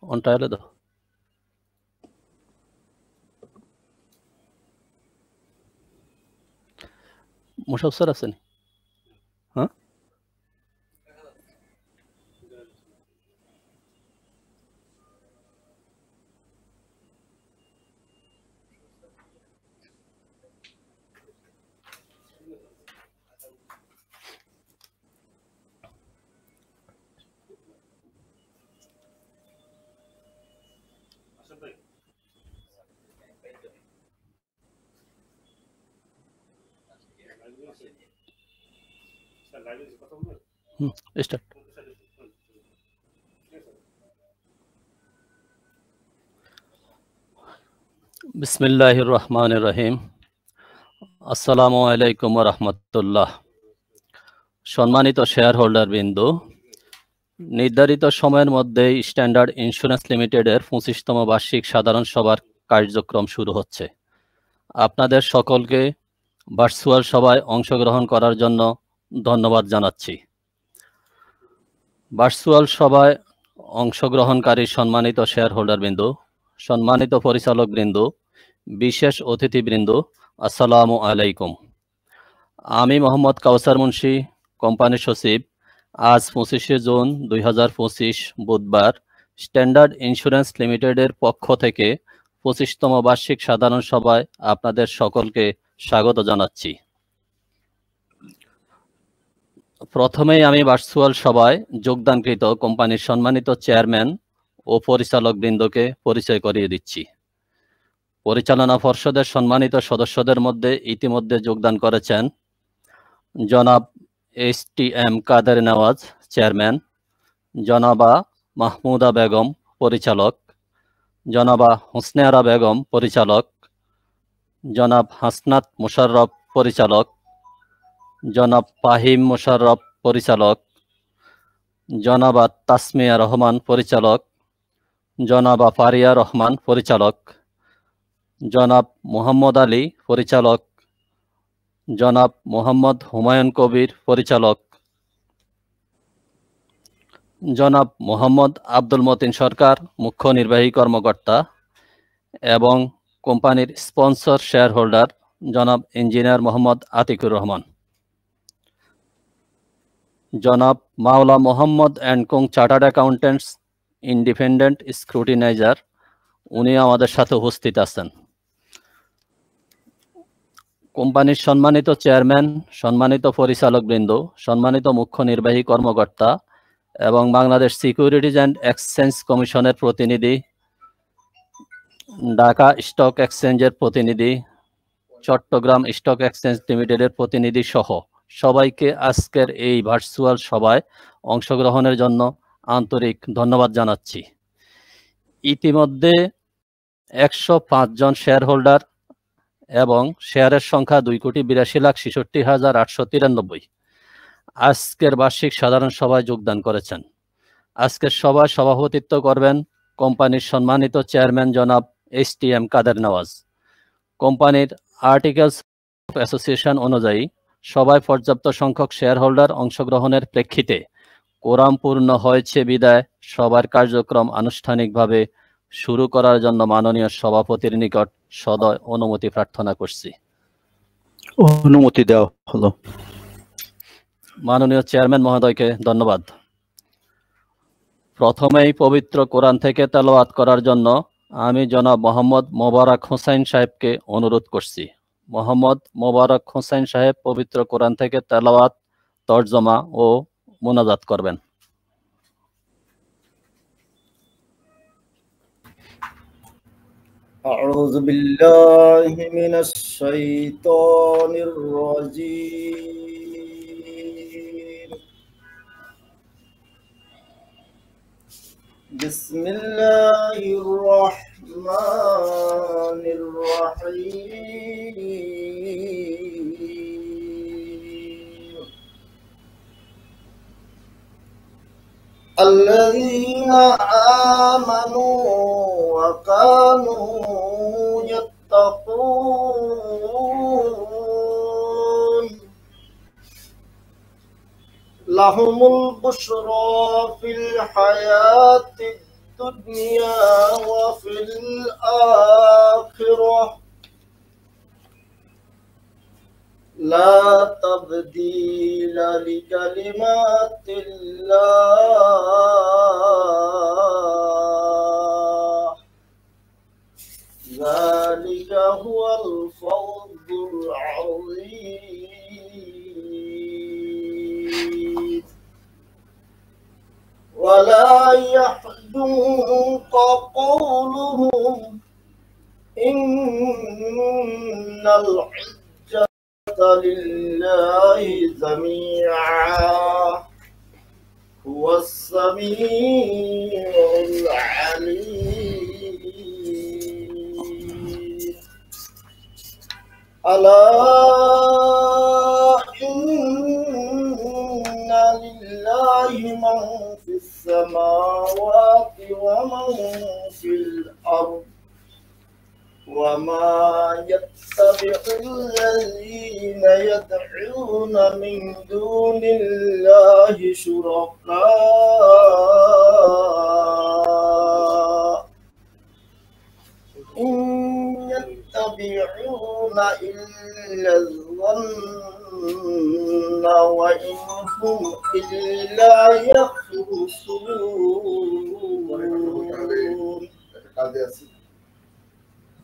On ট্রায়ালে দাও। Mushaf sir আছেন? হ্যাঁ, স্টার্ট। বিসমিল্লাহির রহমানির রহিম। আসসালামু আলাইকুম ওয়া রাহমাতুল্লাহ। সম্মানিত শেয়ার হোল্ডার বিন্দু, নির্ধারিত সময়ের মধ্যে স্ট্যান্ডার্ড ইন্স্যুরেন্স লিমিটেডের 25তম বার্ষিক সাধারণ সভার কার্যক্রম শুরু হচ্ছে। আপনাদের সকলকে ভার্চুয়াল সভায় অংশগ্রহণ করার জন্য ধন্যবাদ জানাচ্ছি। ভার্চুয়াল সভায় অংশগ্রহণকারী সম্মানিত শেয়ার হোল্ডার বিন্দু, সম্মানিত পরিচালক বৃন্দু, বিশেষ অতিথিবৃন্দ, আসসালামু আলাইকুম। আমি মোহাম্মদ কাউসার মুন্সি, কোম্পানির সচিব। আজ 25শে জুন 2025 বুধবার স্ট্যান্ডার্ড ইন্স্যুরেন্স লিমিটেডের পক্ষ থেকে 25তম বার্ষিক সাধারণ সভায় আপনাদের সকলকে স্বাগত জানাচ্ছি। প্রথমেই আমি ভার্চুয়াল সভায় যোগদানকৃত কোম্পানির সম্মানিত চেয়ারম্যান ও পরিচালক বৃন্দকে পরিচয় করিয়ে দিচ্ছি। পরিচালনা পর্ষদের সম্মানিত সদস্যদের মধ্যে ইতিমধ্যে যোগদান করেছেন জনাব STM কাদের নওয়াজ, চেয়ারম্যান, জনাবা মাহমুদা বেগম, পরিচালক, জনাবা হোসনে আরা বেগম, পরিচালক, জনাব হাসনাত মোশাররফ, পরিচালক, জনাব ফাহিম মোশাররফ, পরিচালক, জনাবা তাসমিয়া রহমান, পরিচালক, জনাবা ফারিয়া রহমান, পরিচালক, জনাব মোহাম্মদ আলী, পরিচালক, জনাব মোহাম্মদ হুমায়ুন কবির, পরিচালক, জনাব মোহাম্মদ আব্দুল মতিন সরকার, মুখ্য নির্বাহী কর্মকর্তা, এবং কোম্পানির স্পন্সর শেয়ার হোল্ডার জনাব ইঞ্জিনিয়ার মোহাম্মদ আতিকুর রহমান, জনাব Mawla Mohammad and co chartered accountants independent scrutiniser, উনি আমাদের সাথে উপস্থিত আছেন। কোম্পানির সম্মানিত চেয়ারম্যান, সম্মানিত পরিচালকবৃন্দ, সম্মানিত মুখ্য নির্বাহী কর্মকর্তা এবং বাংলাদেশ সিকিউরিটিজ অ্যান্ড এক্সচেঞ্জ কমিশনের প্রতিনিধি, ঢাকা স্টক এক্সচেঞ্জের প্রতিনিধি, চট্টগ্রাম স্টক এক্সচেঞ্জ লিমিটেডের প্রতিনিধি সহ সবাইকে আজকের এই ভার্চুয়াল সভায় অংশগ্রহণের জন্য আন্তরিক ধন্যবাদ জানাচ্ছি। ইতিমধ্যে 105 জন শেয়ার হোল্ডার এবং শেয়ারের সংখ্যা 2,82,66,893 আজকের বার্ষিক সাধারণ সভায় যোগদান করেছেন। আজকের সভায় সভাপতিত্ব করবেন কোম্পানির সম্মানিত চেয়ারম্যান জনাব STM কাদের নওয়াজ। কোম্পানির আর্টিকেলস অফ অ্যাসোসিয়েশন অনুযায়ী সভায় পর্যাপ্ত সংখ্যক শেয়ার হোল্ডার অংশগ্রহণের প্রেক্ষিতে কোরাম পূর্ণ হয়েছে বিদায় সবার কার্যক্রম আনুষ্ঠানিকভাবে শুরু করার জন্য মাননীয় সভাপতির নিকট সদয় অনুমতি প্রার্থনা করছি। অনুমতি দেওয়া হলো। মাননীয় চেয়ারম্যান মহোদয়কে ধন্যবাদ। প্রথমেই পবিত্র কোরআন থেকে তেলাওয়াত করার জন্য আমি জনাব মোহাম্মদ মোবারক হোসাইন সাহেবকে অনুরোধ করছি। মোহাম্মদ মোবারক হোসাইন সাহেব পবিত্র কোরআন থেকে তেলাওয়াত, তর্জমা ও মুনাজাত করবেন। أعوذ بالله من الشيطان الرجيم. بسم الله الرحمن الرحيم. الذين آمنوا وكانوا يتقون لهم البشرى في الحياة الدنيا وفي الآخرة لا تبديل لكلمات الله ذلك هو الفوز العظيم ولا يحزنك قولهم إن العزة لله جميعا هو السميع العليم ألا إن لله من في السماوات ومن في الأرض وما يتبع الذين يدعون من دون الله شركاء إن يتبعون إلا الظن وإن هم إلا يخرصون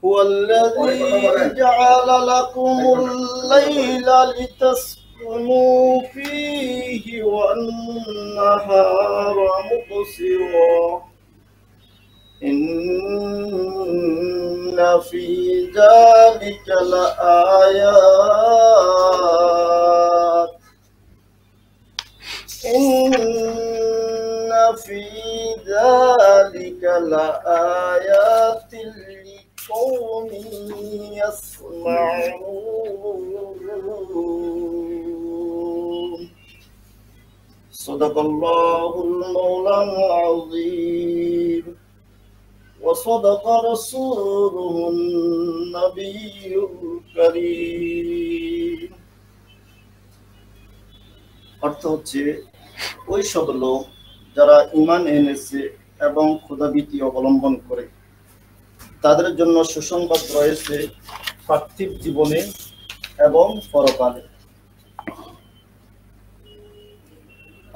هو الذي جعل لكم الليل لتسكنوا فيه والنهار مبصرا إن في ذلك لآيات إن في ذلك لآيات لقوم يسمعون صدق الله المولى العظيم وصدق رسوله النبي الكريم অর্থ হচ্ছে ওই সব লোক যারা ঈমান এনেছে এবং খোদাভীতি অবলম্বন করে তাদের জন্য সুসংবাদ রয়েছে পার্থিব জীবনে এবং পরকালে।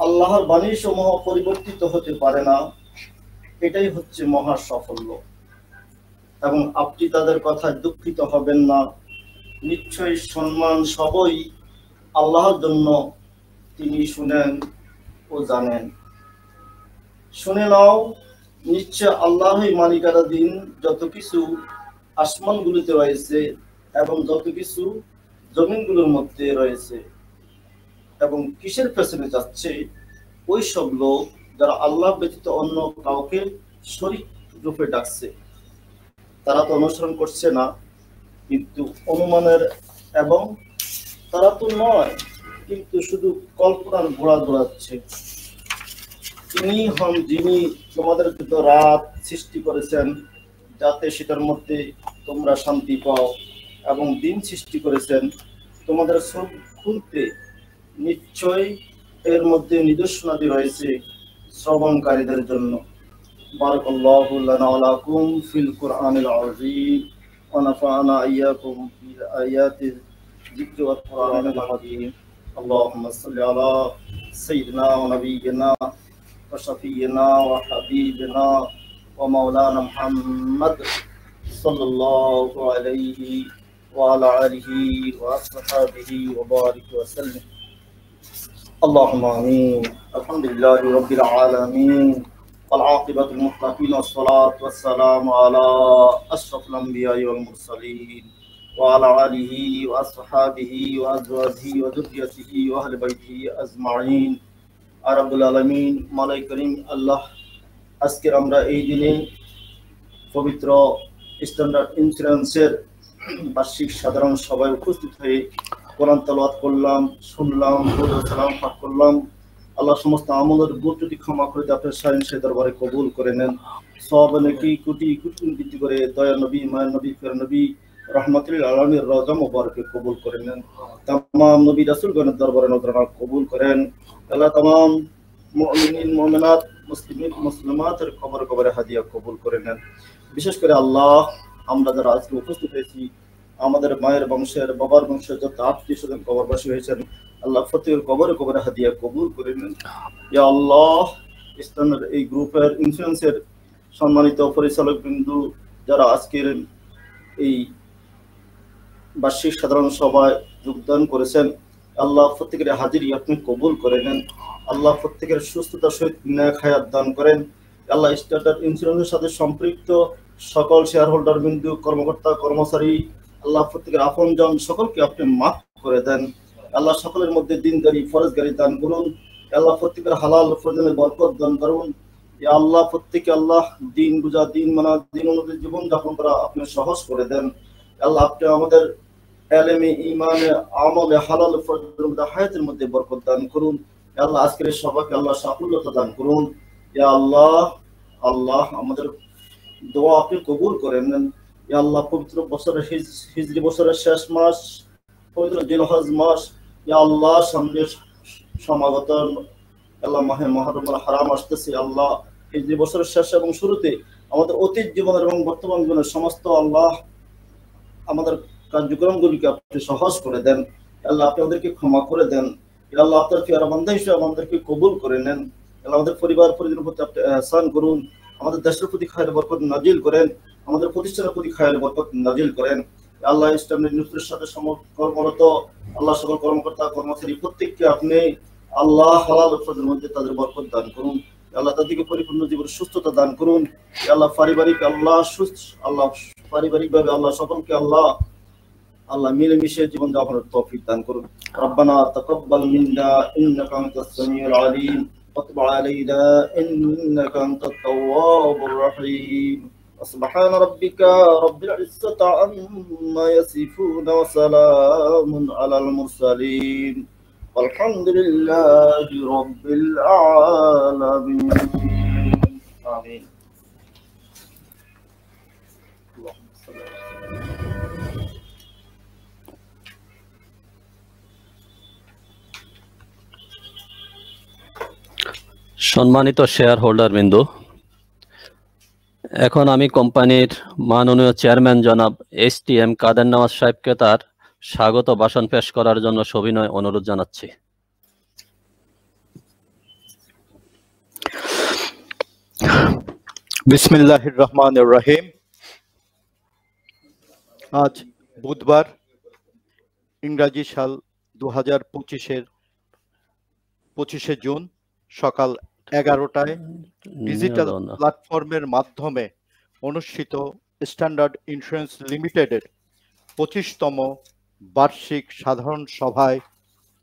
আল্লাহর বাণী সমূহ পরিবর্তিত হতে পারে না, এটাই হচ্ছে মহা সাফল্য। এবং আপনি তাদের কথায় দুঃখিত হবেন না, নিশ্চয়ই সম্মান সবই আল্লাহর জন্য, তিনি শুনেন ও জানেন। শুনে নাও, নিশ্চয় আল্লাহই মালিকানাধীন যত কিছু আসমানগুলিতে রয়েছে এবং যত কিছু জমিনগুলোর মধ্যে রয়েছে। এবং কিসের পেছনে যাচ্ছে? ওই সব লোক যারা আল্লাহ ব্যতীত অন্য কাউকে শরীক রূপে ডাকছে। তারা তো অনুসরণ করছে না, কিন্তু অনুমানের, এবং তারা তো নয়, কিন্তু শুধু কল্পনার ঘোড়া দৌড়াচ্ছে। তিনি হন যিনি তোমাদের তো রাত সৃষ্টি করেছেন যাতে সেটার মধ্যে তোমরা শান্তি পাও, এবং দিন সৃষ্টি করেছেন তোমাদের চোখ খুলতে। নিশ্চয় এর মধ্যে নিদর্শনাদি রয়েছে শ্রবণকারীদের জন্য। বারাকাল্লাহু লানা ওয়া লাকুম ফিল কুরআনিল আযীম ওয়া নাফা'না ইয়্যাকুম বিল আয়াতিল যিকরি ওয়াল কুরআনিল হাকীম। আল্লাহুম্মা সাল্লি আলা সাইয়্যিদিনা ওয়া নাবিয়্যিনা ওয়া শাফিয়িনা ওয়া হাবিবিনা ওয়া মাওলানা মুহাম্মদ সাল্লাল্লাহু আলাইহি ওয়া আলা আলিহি ওয়া আসহাবিহি ওয়া বারিক ওয়া সাল্লাম। اللهم آمين. الحمد لله رب العالمين والعاقبة للمتقين والصلاة والسلام على أشرف الأنبياء والمرسلين وعلى آله وأصحابه وأزواجه وذريته وأهل بيته أجمعين رب العالمين মাওলাই করিম আল্লাহ, আজকের আমরা এই দিনে পবিত্র স্ট্যান্ডার্ড ইন্স্যুরেন্সের বার্ষিক সাধারণ সভায় উপস্থিত হয়ে কোরআন তেলাওয়াত করলাম, শুনলাম, সালাম পাঠ করলাম। আল্লাহ সমস্ত আমলের ভুল ত্রুটি ক্ষমা করে আপনার শাহিন দরবারে কবুল করে নেন। সব নাকি কোটি কোটি বৃদ্ধি করে দয়া নবী, মায়ের নবী, ফের নবী রহমাতুল আলামির রওজা মুবারকে কবুল করে নেন। তামাম নবী রাসূলগণের দরবারে নজরানা কবুল করেন। আল্লাহ তামাম মুমিনিন মুমিনাত মুসলিমিন মুসলিমাতের কবরে হাদিয়া কবুল করে নেন। বিশেষ করে আল্লাহ, আমরা যারা আজকে উপস্থিত হয়েছি, আমাদের মায়ের বংশের, বাবার বংশের যত আত্মীয় স্বজন কবরবাসী হয়েছেন, আল্লাহ প্রত্যেকের কবরে হাদিয়া কবুল করে নেন। ইয়া আল্লাহ, ইসলামের এই গ্রুপের ইনফ্লুয়েন্সের সম্মানিত পরিচালক বিন্দু যারা আজকের এই বার্ষিক সাধারণ সভায় যোগদান করেছেন, আল্লাহ প্রত্যেকের হাজিরি আপনি কবুল করে নেন। আল্লাহ প্রত্যেকের সুস্থতার সহিত নেক হায়াত দান করেন। আল্লাহ স্ট্যান্ডার্ড ইন্স্যুরেন্সের সাথে সম্পৃক্ত সকল শেয়ার হোল্ডার বিন্দু, কর্মকর্তা কর্মচারী, আল্লাহ প্রত্যেকের আপনজন সকলকে আপনি মাফ করে দেন। আল্লাহ সকলের মধ্যে দিনদারি ফরজগারি দান করুন। আল্লাহ প্রত্যেকের হালাল ফরজের বরকত দান করুন। ইয়া আল্লাহ, প্রত্যেকে আল্লাহ দিন বুঝা, দিন মানা, দিন অনুযায়ী জীবন যাপন করা আপনি সহজ করে দেন। আল্লাহ আপনি আমাদের এলেমে, ইমানে, আমলে, হালাল ফরজের মধ্যে, হায়াতের মধ্যে বরকত দান করুন। আল্লাহ আজকের সবাইকে আল্লাহ সাফল্যতা দান করুন। ইয়া আল্লাহ, আল্লাহ আমাদের দোয়া আপনি কবুল করেন নেন। ইয়া আল্লাহ, পবিত্র বছরের হিজরি বছরের শেষ মাস, পবিত্র জিলহজ মাস, ইয়া আল্লাহ সামনে সমাগত আল্লাহ মাহে মুহররম হারাম আসতেছে। আল্লাহ হিজরি বছরের শেষ এবং শুরুতে আমাদের অতীত জীবনের এবং বর্তমান জীবনের সমস্ত আল্লাহ আমাদের কার্যক্রমগুলিকে আপনি সহজ করে দেন। আল্লাহ আপনি আমাদেরকে ক্ষমা করে দেন। আল্লাহ আপনার ফিয়ারা বান্দা হিসেবে আমাদেরকে কবুল করে নেন। আল্লাহ আমাদের পরিবার পরিজনের প্রতি আপনি ইহসান করুন। আমাদের দেশের প্রতি খায়ের বরকত নাজিল করেন। আমাদের প্রতিষ্ঠানের প্রতি খায়ের বরকত নাজিল করেন। আল্লাহ ইসলামের নিউজের সাথে কর্মরত আল্লাহ সকল কর্মকর্তা কর্মচারী প্রত্যেককে আপনি আল্লাহ হালাল ফরজের মধ্যে তাদের বরকত দান করুন। আল্লাহ তাদেরকে পরিপূর্ণ জীবনের সুস্থতা দান করুন। আল্লাহ পারিবারিক আল্লাহ আল্লাহ পারিবারিকভাবে আল্লাহ সকলকে আল্লাহ মিলেমিশে জীবন যাপনের তৌফিক দান করুন। রব্বানা তাকাব্বাল মিন্না ইন্নাকা আনতাস সামিউল আলিম ওয়া তুব আলাইনা ইন্নাকা আনতাত তাওয়াবুর রহিম। সুবহান রাব্বিকা রাব্বিল ইজ্জাতি আম্মা ইয়াসিফুন ওয়া সালামুন আলাল মুরসালিন ওয়ালহামদুলিল্লাহি রাব্বিল আলামিন। আমিন। সম্মানিত শেয়ার হোল্ডার বিন্দু, এখন আমি কোম্পানির মাননীয় চেয়ারম্যান জনাব STM কাদের নওয়াজ সাহেবকে তার স্বাগত ভাষণ পেশ করার জন্য সবিনয় অনুরোধ জানাচ্ছি। বিসমিল্লাহির রহমানির রহিম। আজ বুধবার, ইংরাজি সাল 2025-এর 25শে জুন সকাল 11টায় ডিজিটাল প্ল্যাটফর্মের মাধ্যমে অনুষ্ঠিত স্ট্যান্ডার্ড ইন্স্যুরেন্স লিমিটেডের 25তম বার্ষিক সাধারণ সভায়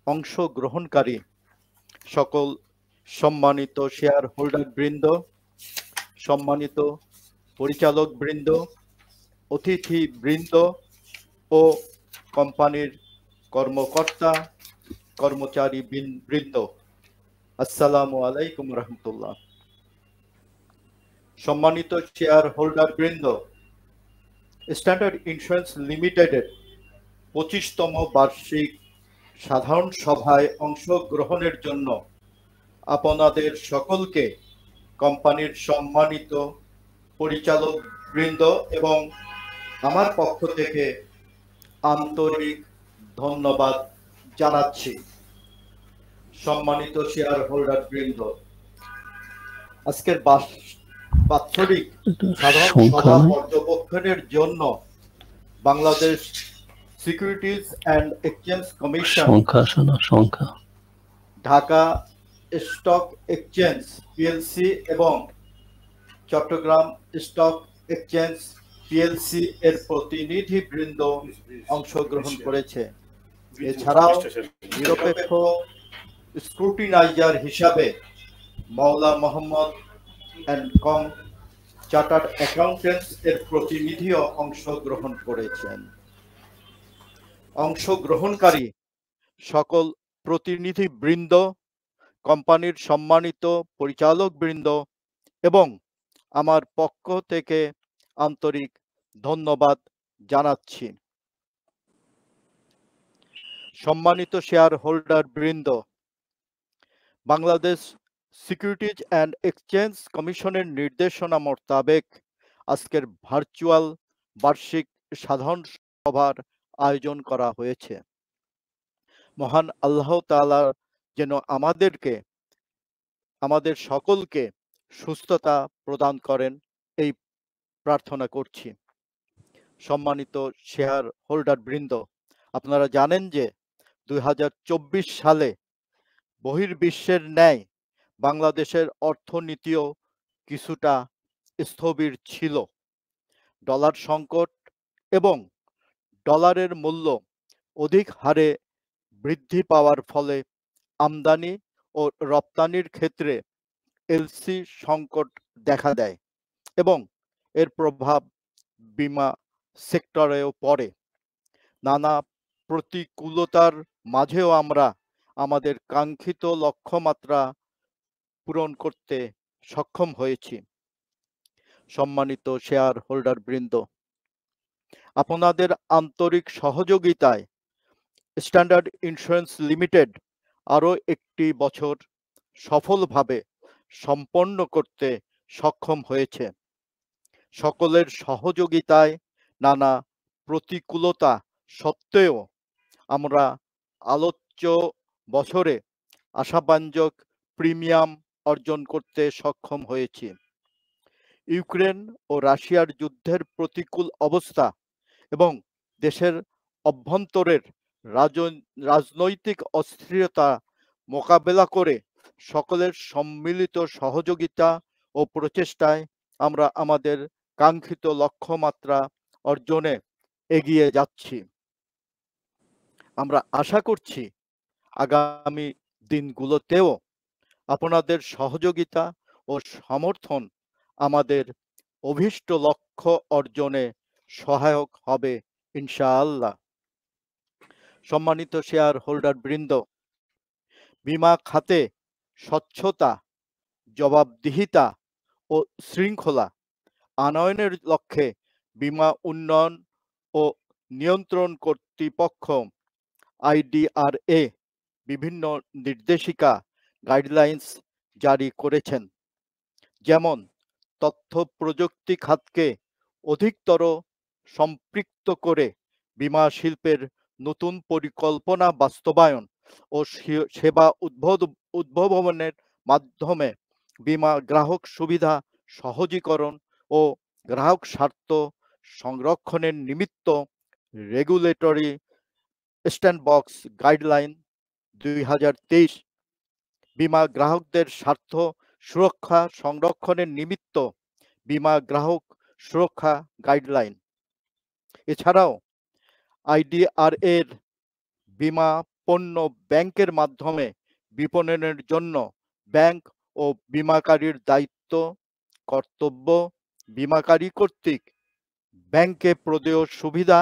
অংশগ্রহণকারী সকল সম্মানিত শেয়ার হোল্ডার বৃন্দ, সম্মানিত পরিচালক বৃন্দ, অতিথি বৃন্দ ও কোম্পানির কর্মকর্তা কর্মচারী বৃন্দ, আসসালামু আলাইকুম রহমতুল্লাহ। সম্মানিত শেয়ার হোল্ডার বৃন্দ, স্ট্যান্ডার্ড ইন্স্যুরেন্স লিমিটেডের 25তম বার্ষিক সাধারণ সভায় অংশগ্রহণের জন্য আপনাদের সকলকে কোম্পানির সম্মানিত পরিচালক বৃন্দ এবং আমার পক্ষ থেকে আন্তরিক ধন্যবাদ জানাচ্ছি। সম্মানিত শেয়ার হোল্ডার বৃন্দ, আজকের বাৎসরিক সাধারণ সভা পর্যবেক্ষণের জন্য Bangladesh securities and exchange commission, Dhaka stock exchange PLC এবং চট্টগ্রাম স্টক এক্সচেঞ্জ পিএলসি এর প্রতিনিধি বৃন্দ অংশগ্রহণ করেছে। এছাড়াও নিরপেক্ষ স্ক্রুটিনাইজার হিসাবে Maula Mohammad and co chartered accountants এর প্রতিনিধিও অংশগ্রহণ করেছেন। অংশগ্রহণকারী সকল প্রতিনিধি বৃন্দ, কোম্পানির সম্মানিত পরিচালক বৃন্দ এবং আমার পক্ষ থেকে আন্তরিক ধন্যবাদ জানাচ্ছি। সম্মানিত শেয়ার হোল্ডার বৃন্দ, বাংলাদেশ সিকিউরিটিজ অ্যান্ড এক্সচেঞ্জ কমিশনের নির্দেশনা মোতাবেক আজকের ভার্চুয়াল বার্ষিক সাধারণ সভার আয়োজন করা হয়েছে। মহান আল্লাহ তাআলা যেন আমাদের সকলকে সুস্থতা প্রদান করেন, এই প্রার্থনা করছি। সম্মানিত শেয়ার হোল্ডার বৃন্দ, আপনারা জানেন যে 2024 সালে বহির্বিশ্বের ন্যায় বাংলাদেশের অর্থনীতিও কিছুটা স্থবির ছিল। ডলার সংকট এবং ডলারের মূল্য অধিক হারে বৃদ্ধি পাওয়ার ফলে আমদানি ও রপ্তানির ক্ষেত্রে এলসি সংকট দেখা দেয় এবং এর প্রভাব বীমা সেক্টরেও পড়ে। নানা প্রতিকূলতার মাঝেও আমরা আমাদের কাঙ্ক্ষিত লক্ষ্যমাত্রা পূরণ করতে সক্ষম হয়েছি। সম্মানিত শেয়ার হোল্ডার বৃন্দ, আপনাদের আন্তরিক সহযোগিতায় স্ট্যান্ডার্ড ইন্স্যুরেন্স লিমিটেড আরও একটি বছর সফলভাবে সম্পন্ন করতে সক্ষম হয়েছে। সকলের সহযোগিতায় নানা প্রতিকূলতা সত্ত্বেও আমরা আলোচ্য বছরে আশাব্যঞ্জক প্রিমিয়াম অর্জন করতে সক্ষম হয়েছি। ইউক্রেন ও রাশিয়ার যুদ্ধের প্রতিকূল অবস্থা এবং দেশের অভ্যন্তরের রাজনৈতিক অস্থিরতা মোকাবেলা করে সকলের সম্মিলিত সহযোগিতা ও প্রচেষ্টায় আমরা আমাদের কাঙ্ক্ষিত লক্ষ্যমাত্রা অর্জনে এগিয়ে যাচ্ছি। আমরা আশা করছি আগামী দিনগুলোতেও আপনাদের সহযোগিতা ও সমর্থন আমাদের অভীষ্ট লক্ষ্য অর্জনে সহায়ক হবে ইনশাআল্লাহ। সম্মানিত শেয়ার হোল্ডার বৃন্দ, বীমা খাতে স্বচ্ছতা, জবাবদিহিতা ও শৃঙ্খলা আনয়নের লক্ষ্যে বীমা উন্নয়ন ও নিয়ন্ত্রণ কর্তৃপক্ষ IDRA বিভিন্ন নির্দেশিকা গাইডলাইন্স জারি করেছেন। যেমন তথ্য প্রযুক্তি খাতকে অধিকতর সম্পৃক্ত করে বীমা শিল্পের নতুন পরিকল্পনা বাস্তবায়ন ও সেবা উদ্ভাবনের মাধ্যমে বীমা গ্রাহক সুবিধা সহজীকরণ ও গ্রাহক স্বার্থ সংরক্ষণের নিমিত্ত রেগুলেটরি স্যান্ডবক্স গাইডলাইন 2023, বীমা গ্রাহকদের স্বার্থ সুরক্ষা সংরক্ষণের নিমিত্ত বীমা গ্রাহক সুরক্ষা গাইডলাইন। এছাড়াও IDRA এর বীমা পণ্য ব্যাংকের মাধ্যমে বিপণনের জন্য ব্যাংক ও বীমাকারীর দায়িত্ব, কর্তব্য, বীমাকারী কর্তৃক ব্যাংকে প্রদেয় সুবিধা,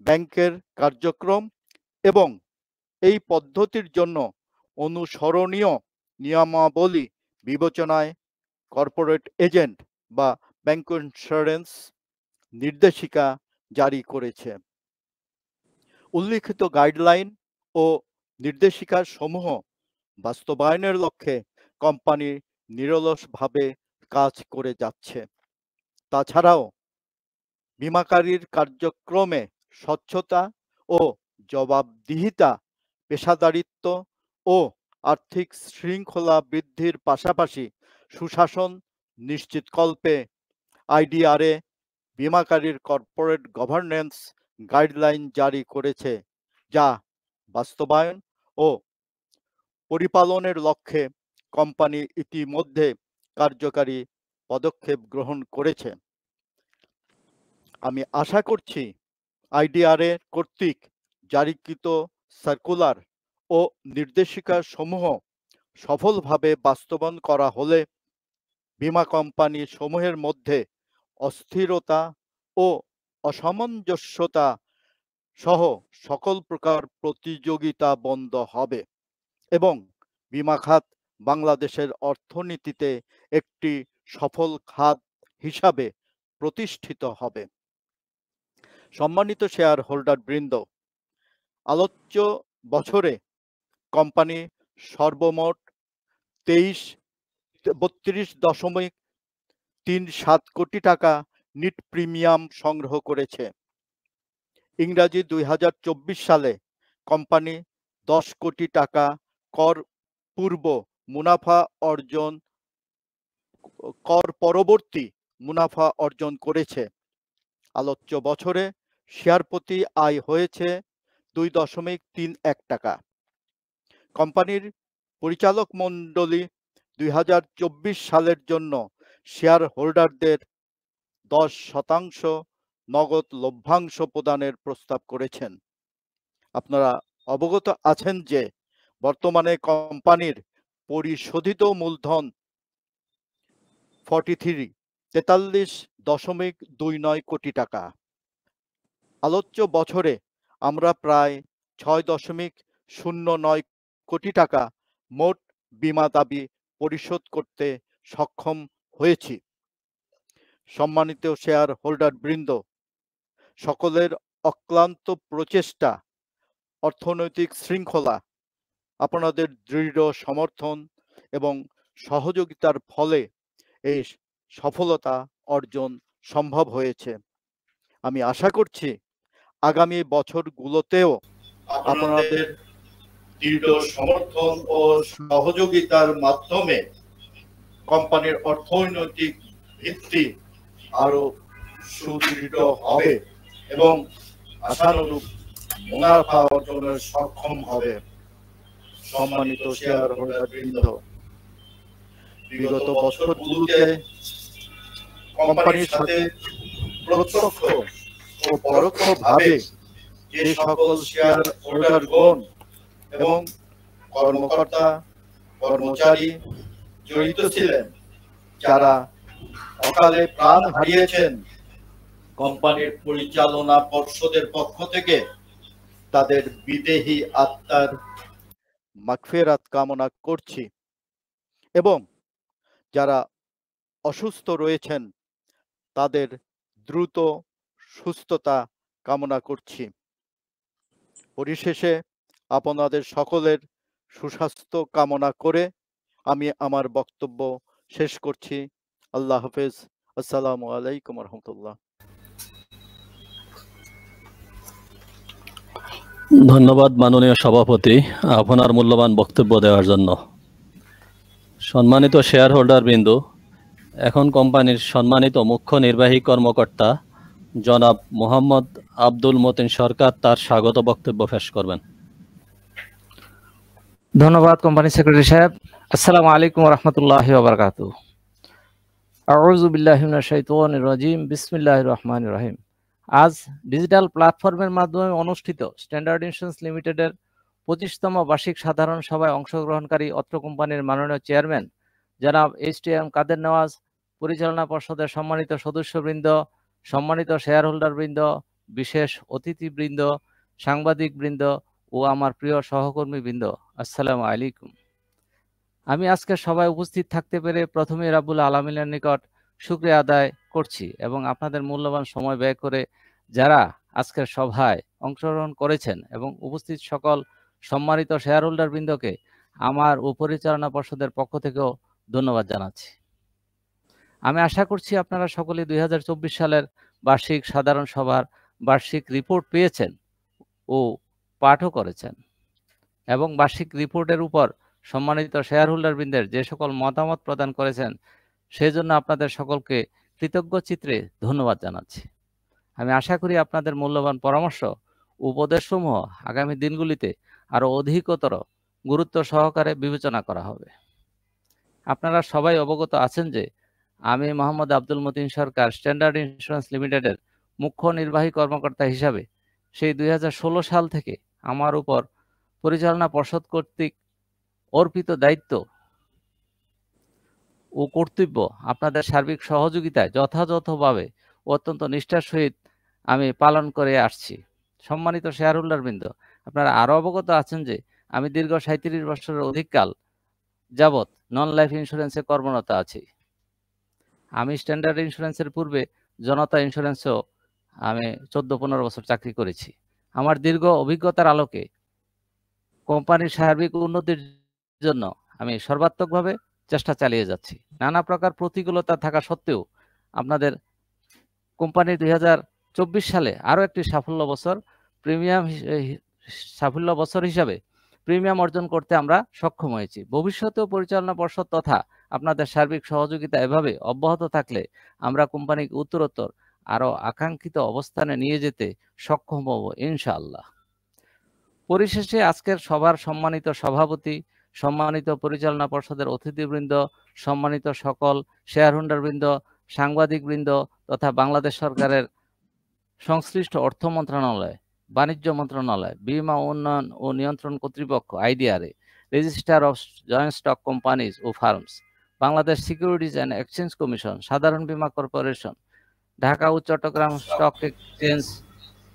ব্যাংকের কার্যক্রম এবং এই পদ্ধতির জন্য অনুসরণীয় নিয়মাবলী বিবেচনায় কর্পোরেট এজেন্ট বা ব্যাংক ইন্স্যুরেন্স নির্দেশিকা জারি করেছে। উল্লিখিত গাইডলাইন ও নির্দেশিকা সমূহ বাস্তবায়নের লক্ষ্যে কোম্পানি নিরলসভাবে কাজ করে যাচ্ছে। তাছাড়াও বীমাকারীর কার্যক্রমে স্বচ্ছতা ও জবাবদিহিতা, পেশাদারিত্ব ও আর্থিক শৃঙ্খলা বৃদ্ধির পাশাপাশি সুশাসন নিশ্চিতকল্পে IDRA বীমাকারীর কর্পোরেট গভর্নেন্স গাইডলাইন জারি করেছে, যা বাস্তবায়ন ও পরিপালনের লক্ষ্যে কোম্পানি ইতিমধ্যে কার্যকারী পদক্ষেপ গ্রহণ করেছে। আমি আশা করছি IDRA কর্তৃক জারিকৃত সার্কুলার ও নির্দেশিকা সমূহ সফলভাবে বাস্তবায়ন করা হলে বীমা কোম্পানি সমূহের মধ্যে অস্থিরতা ও অসামঞ্জস্যতা সহ সকল প্রকার প্রতিযোগিতা বন্ধ হবে এবং বীমা খাত বাংলাদেশের অর্থনীতিতে একটি সফল খাত হিসাবে প্রতিষ্ঠিত হবে। সম্মানিত শেয়ার হোল্ডার বৃন্দ, আলোচ্য বছরে কোম্পানি সর্বমোট 23 32.37 কোটি টাকা নিট প্রিমিয়াম সংগ্রহ করেছে। ইংরাজি 2024 সালে কোম্পানি 10 কোটি টাকা কর পূর্ব মুনাফা অর্জন কর পরবর্তী মুনাফা অর্জন করেছে। আলোচ্য বছরে শেয়ার প্রতি আয় হয়েছে 2.31 টাকা। কোম্পানির পরিচালক মণ্ডলী 2024 সালের জন্য শেয়ার হোল্ডারদের 10% নগদ লভ্যাংশ প্রদানের প্রস্তাব করেছেন। আপনারা অবগত আছেন যে বর্তমানে কোম্পানির পরিশোধিত মূলধন 43.29 কোটি টাকা। আলোচ্য বছরে আমরা প্রায় 6.09 কোটি টাকা মোট বীমা দাবি পরিশোধ করতে সক্ষম হয়েছি। সম্মানিত শেয়ার হোল্ডার বৃন্দ, সকলের অক্লান্ত প্রচেষ্টা, অর্থনৈতিক শৃঙ্খলা, আপনাদের দৃঢ় সমর্থন এবং সহযোগিতার ফলে এই সফলতা অর্জন সম্ভব হয়েছে। আমি আশা করছি আগামী বছরগুলোতেও আপনাদের দৃঢ় সমর্থন ও সহযোগিতার মাধ্যমে কোম্পানির অর্থনৈতিক ভিত্তি আরো সুদৃঢ় হবে এবং আশানুরূপ মুনাফা অর্জনে সক্ষম হবে। সম্মানিত শেয়ার হোল্ডার বৃন্দ, বিগত বছরগুলোতে কোম্পানির সাথে প্রত্যক্ষ ও পরোক্ষভাবে যে সকল শেয়ার হোল্ডারগণ এবং কর্মকর্তা কর্মচারী জড়িত ছিলেন, যারা অকালে প্রাণ হারিয়েছেন, কোম্পানির পরিচালনা পর্ষদের পক্ষ থেকে তাদের বিদেহী আত্মার মাগফিরাত কামনা করছি এবং যারা অসুস্থ রয়েছেন তাদের দ্রুত সুস্থতা কামনা করছি। পরিশেষে আপনাদের সকলের সুস্বাস্থ্য কামনা করে আমি আমার বক্তব্য শেষ করছি। আল্লাহ হাফেজ। আসসালামু আলাইকুম রহমতুল্লাহ। ধন্যবাদ মাননীয় সভাপতি আপনার মূল্যবান বক্তব্য দেওয়ার জন্য। সম্মানিত শেয়ার হোল্ডার বিন্দু, এখন কোম্পানির সম্মানিত মুখ্য নির্বাহী কর্মকর্তা জনাব মোহাম্মদ আব্দুল মতিন সরকার তার স্বাগত বক্তব্য পেশ করবেন। ধন্যবাদ কোম্পানি সেক্রেটারি সাহেব। আসসালামু আলাইকুম ওয়া রাহমাতুল্লাহি ওয়া বারাকাতুহু। আউযু বিল্লাহি মিনাশ শাইতানির রাজিম। বিসমিল্লাহির রহমানির রহিম। আজ ডিজিটাল প্ল্যাটফর্মের মাধ্যমে অনুষ্ঠিত স্ট্যান্ডার্ড ইনস্যুরেন্স লিমিটেডের 25তম বার্ষিক সাধারণ সভায় অংশগ্রহণকারী অত্র কোম্পানির মাননীয় চেয়ারম্যান জনাব HTM কাদের নওয়াজ, পরিচালনা পর্ষদের সম্মানিত সদস্যবৃন্দ, সম্মানিত শেয়ার হোল্ডার বৃন্দ, বিশেষ অতিথিবৃন্দ, সাংবাদিক বৃন্দ ও আমার প্রিয় সহকর্মী বৃন্দ, আসসালামু আলাইকুম। আমি আজকে সবাই উপস্থিত থাকতে পেরে প্রথমে রাব্বুল আলামিনের নিকট শুকরিয়া আদায় করছি এবং আপনাদের মূল্যবান সময় ব্যয় করে যারা আজকের সভায় অংশগ্রহণ করেছেন এবং উপস্থিত সকল সম্মানিত শেয়ার হোল্ডার বৃন্দকে আমার ও পরিচালনা পর্ষদের পক্ষ থেকেও ধন্যবাদ জানাচ্ছি। আমি আশা করছি আপনারা সকলে 2024 সালের বার্ষিক সাধারণ সভার বার্ষিক রিপোর্ট পেয়েছেন ও পাঠও করেছেন এবং বার্ষিক রিপোর্টের উপর সম্মানিত শেয়ার হোল্ডার বৃন্দের যে সকল মতামত প্রদান করেছেন সেজন্য আপনাদের সকলকে কৃতজ্ঞ চিত্রে ধন্যবাদ জানাচ্ছি। আমি আশা করি আপনাদের মূল্যবান পরামর্শ উপদেশসমূহ আগামী দিনগুলিতে আরও অধিকতর গুরুত্ব সহকারে বিবেচনা করা হবে। আপনারা সবাই অবগত আছেন যে আমি মোহাম্মদ আব্দুল মতিন সরকার স্ট্যান্ডার্ড ইনস্যুরেন্স লিমিটেডের মুখ্য নির্বাহী কর্মকর্তা হিসাবে সেই 2016 সাল থেকে আমার উপর পরিচালনা পর্ষদ কর্তৃক অর্পিত দায়িত্ব ও কর্তব্য আপনাদের সার্বিক সহযোগিতায় যথাযথভাবে অত্যন্ত নিষ্ঠার সহিত আমি পালন করে আসছি। সম্মানিত শেয়ার হোল্ডার বৃন্দ, আপনারা আরও অবগত আছেন যে আমি দীর্ঘ 37 বছরের অধিককাল যাবৎ নন লাইফ ইন্স্যুরেন্সে কর্মরত আছি। আমি স্ট্যান্ডার্ড ইন্স্যুরেন্সের পূর্বে জনতা ইন্স্যুরেন্সেও আমি 14-15 বছর চাকরি করেছি। আমার দীর্ঘ অভিজ্ঞতার আলোকে কোম্পানির সার্বিক উন্নতির জন্য আমি সর্বাত্মকভাবে চেষ্টা চালিয়ে যাচ্ছি। নানা প্রকার প্রতিকূলতা থাকা সত্ত্বেও আপনাদের কোম্পানি 2024 সালে আরও একটি সাফল্য বছর হিসাবে প্রিমিয়াম অর্জন করতে আমরা সক্ষম হয়েছি। ভবিষ্যতেও পরিচালনা পর্ষদ তথা আপনাদের সার্বিক সহযোগিতা এভাবে অব্যাহত থাকলে আমরা কোম্পানিকে উত্তরোত্তর আরও আকাঙ্ক্ষিত অবস্থানে নিয়ে যেতে সক্ষম হব ইনশাআল্লাহ। পরিশেষে আজকের সভার সম্মানিত সভাপতি, সম্মানিত পরিচালনা পর্ষদের অতিথিবৃন্দ, সম্মানিত সকল শেয়ার হোল্ডারবৃন্দ, সাংবাদিকবৃন্দ তথা বাংলাদেশ সরকারের সংশ্লিষ্ট অর্থ মন্ত্রণালয়, বাণিজ্য মন্ত্রণালয়, বীমা উন্নয়ন ও নিয়ন্ত্রণ কর্তৃপক্ষ IDRA, registrar of joint stock companies ও firms, Bangladesh securities and exchange commission, সাধারণ বীমা কর্পোরেশন, ঢাকা ও চট্টগ্রাম স্টক এক্সচেঞ্জ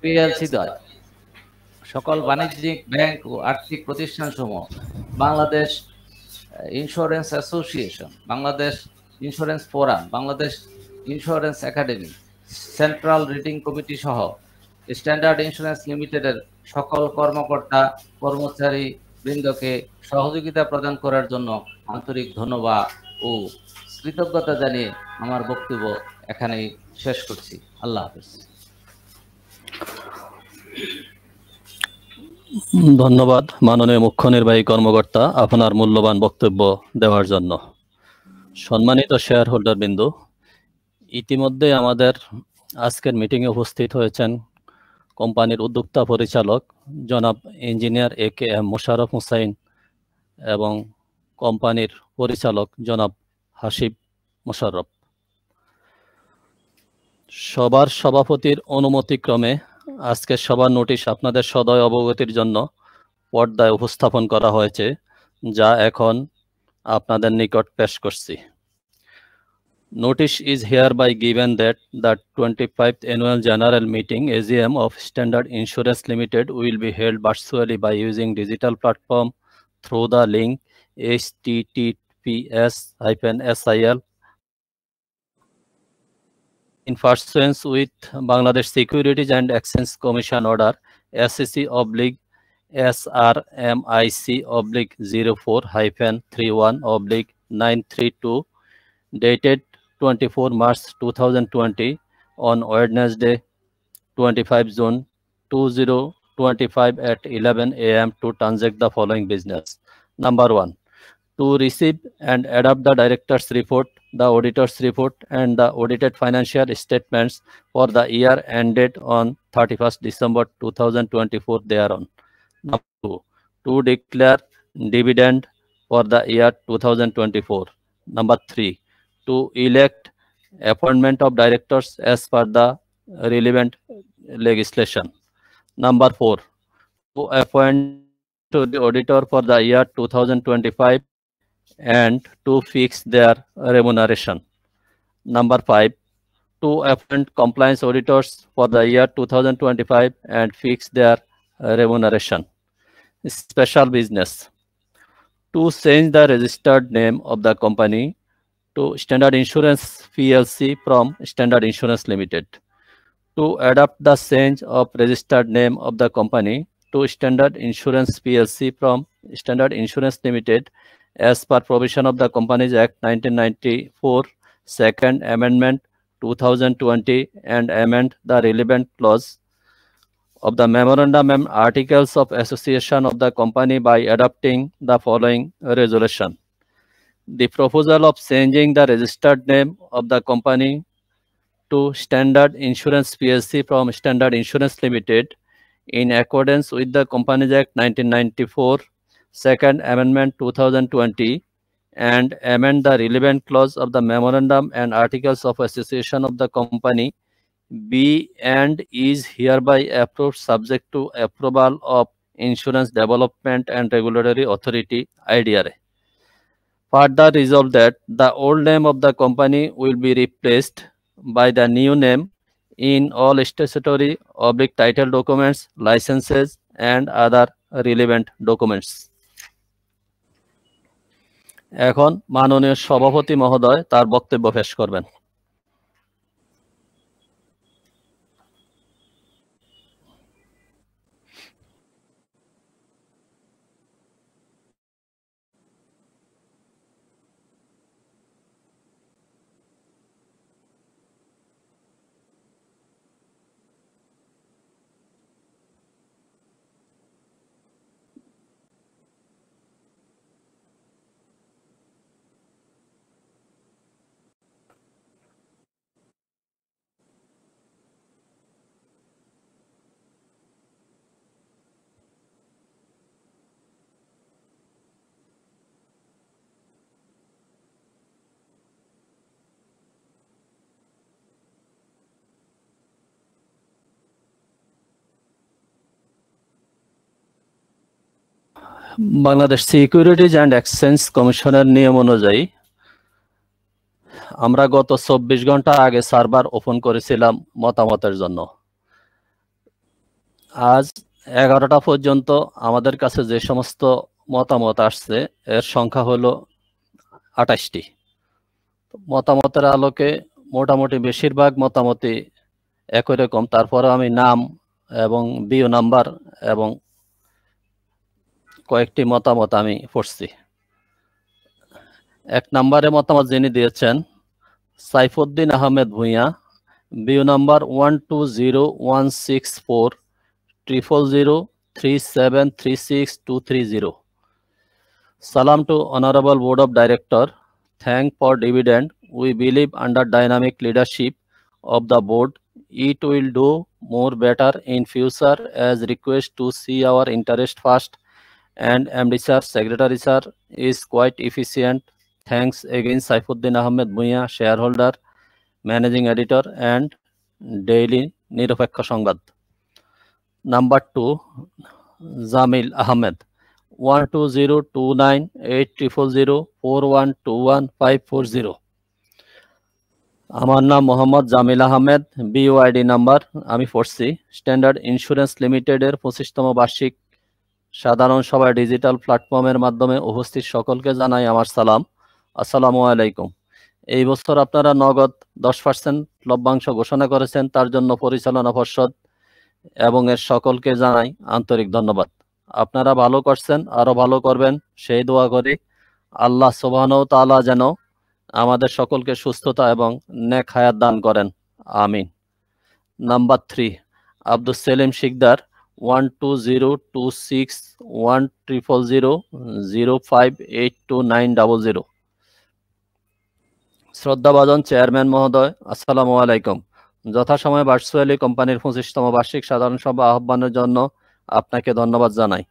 পিএলসি দ্বয়, সকল বাণিজ্যিক ব্যাংক ও আর্থিক প্রতিষ্ঠানসমূহ, Bangladesh insurance association, Bangladesh insurance forum, Bangladesh insurance academy, central reading committee সহ স্ট্যান্ডার্ড ইন্স্যুরেন্স লিমিটেডের সকল কর্মকর্তা কর্মচারী বৃন্দকে সহযোগিতা প্রদান করার জন্য আন্তরিক ধন্যবাদ ও কৃতজ্ঞতা জানিয়ে আমার বক্তব্য এখানেই শেষ করছি। আল্লাহ হাফেজ। ধন্যবাদ মাননীয় মুখ্য নির্বাহী কর্মকর্তা আপনার মূল্যবান বক্তব্য দেওয়ার জন্য। সম্মানিত শেয়ার হোল্ডার বিন্দু, ইতিমধ্যে আমাদের আজকের মিটিংয়ে উপস্থিত হয়েছেন কোম্পানির উদ্যোক্তা পরিচালক জনাব ইঞ্জিনিয়ার AKM মোশাররফ হুসাইন এবং কোম্পানির পরিচালক জনাব হাসিব মোশাররফ। সবার সভাপতির অনুমতিক্রমে আজকের সবার নোটিশ আপনাদের সদয় অবগতির জন্য পর্দায় উপস্থাপন করা হয়েছে, যা এখন আপনাদের নিকট পেশ করছি। Notice is hereby given that the 25th Annual General Meeting AGM of Standard Insurance Limited will be held virtually by using digital platform through the link https://sil in pursuance with Bangladesh Securities and Exchange Commission Order SEC/MIC/04-31/932 dated 24 March 2020 on Wednesday 25 June 2025 at 11 a.m. to transact the following business. Number 1, to receive and adopt the director's report, the auditor's report, and the audited financial statements for the year ended on 31st December 2024 thereon. Number 2, to declare dividend for the year 2024. Number 3, to elect appointment of directors as per the relevant legislation. Number 4, to appoint to the auditor for the year 2025 and to fix their remuneration. Number 5, to appoint compliance auditors for the year 2025 and fix their remuneration. Special business, to change the registered name of the company to Standard Insurance PLC from Standard Insurance Limited, to adopt the change of registered name of the company to Standard Insurance PLC from Standard Insurance Limited as per provision of the Companies Act 1994, Second Amendment 2020, and amend the relevant clause of the Memorandum and Articles of Association of the company by adopting the following resolution. The proposal of changing the registered name of the company to Standard Insurance PLC from Standard Insurance Limited in accordance with the Companies Act 1994, Second Amendment 2020, and amend the relevant clause of the Memorandum and Articles of Association of the company be and is hereby approved subject to approval of Insurance Development and Regulatory Authority IDRA. Further resolve that the old name of the company will be replaced by the new name in all statutory/title documents, licenses, and other relevant documents. এখন মাননীয় সভাপতি মহোদয় তার বক্তব্য পেশ করবেন। Bangladesh securities and exchange কমিশনের নিয়ম অনুযায়ী আমরা গত 24 ঘন্টা আগে সার্ভার ওপেন করেছিলাম মতামতের জন্য। আজ 11টা পর্যন্ত আমাদের কাছে যে সমস্ত মতামত আসছে এর সংখ্যা হলো 28টি। মতামতের আলোকে মোটামুটি বেশিরভাগ মতামতই একই রকম। তারপরে আমি নাম এবং বিও নাম্বার এবং কয়েকটি মতামত আমি পড়ছি। 1 নম্বরে মতামত যিনি দিয়েছেন Saifuddin Ahmed Bhuiyan, BO number 1201640003736230। Salam to Honorable Board of Director. Thank for dividend. We believe under dynamic leadership of the board, it will do more better in future as request to see our interest first and MD sir, Secretary sir is quite efficient. Thanks again Saifuddin Ahmed Bhuiya, shareholder, managing editor and daily Niropekha Sangbad. Number 2, Zamil Ahmed, 1202980004121540। আমার নাম Mohammad Jamil Ahmed, BYD number আমি পড়ছি। Standard insurance লিমিটেডের 25তম বার্ষিক সাধারণ সভায় digital প্ল্যাটফর্মের মাধ্যমে উপস্থিত সকলকে জানাই আমার সালাম। আসসালামু আলাইকুম। এই বছর আপনারা নগদ 10% লভ্যাংশ ঘোষণা করেছেন, তার জন্য পরিচালনা পর্ষদ এবং এর সকলকে জানাই আন্তরিক ধন্যবাদ। আপনারা ভালো করছেন, আরো ভালো করবেন সেই দোয়া করি। আল্লাহ সুবহানাহু ওয়া তাআলা যেন আমাদের সকলকে সুস্থতা এবং নেক হায়াত দান করেন, আমিন। নাম্বার 3, আব্দুল সেলিম শিকদার, 120261000005829000। শ্রদ্ধাভাজন চেয়ারম্যান মহোদয়, আসসালামু আলাইকুম। যথাসময়ে ভার্চুয়ালি কোম্পানির 25তম বার্ষিক সাধারণ সভা আহ্বানের জন্য আপনাকে ধন্যবাদ জানাই।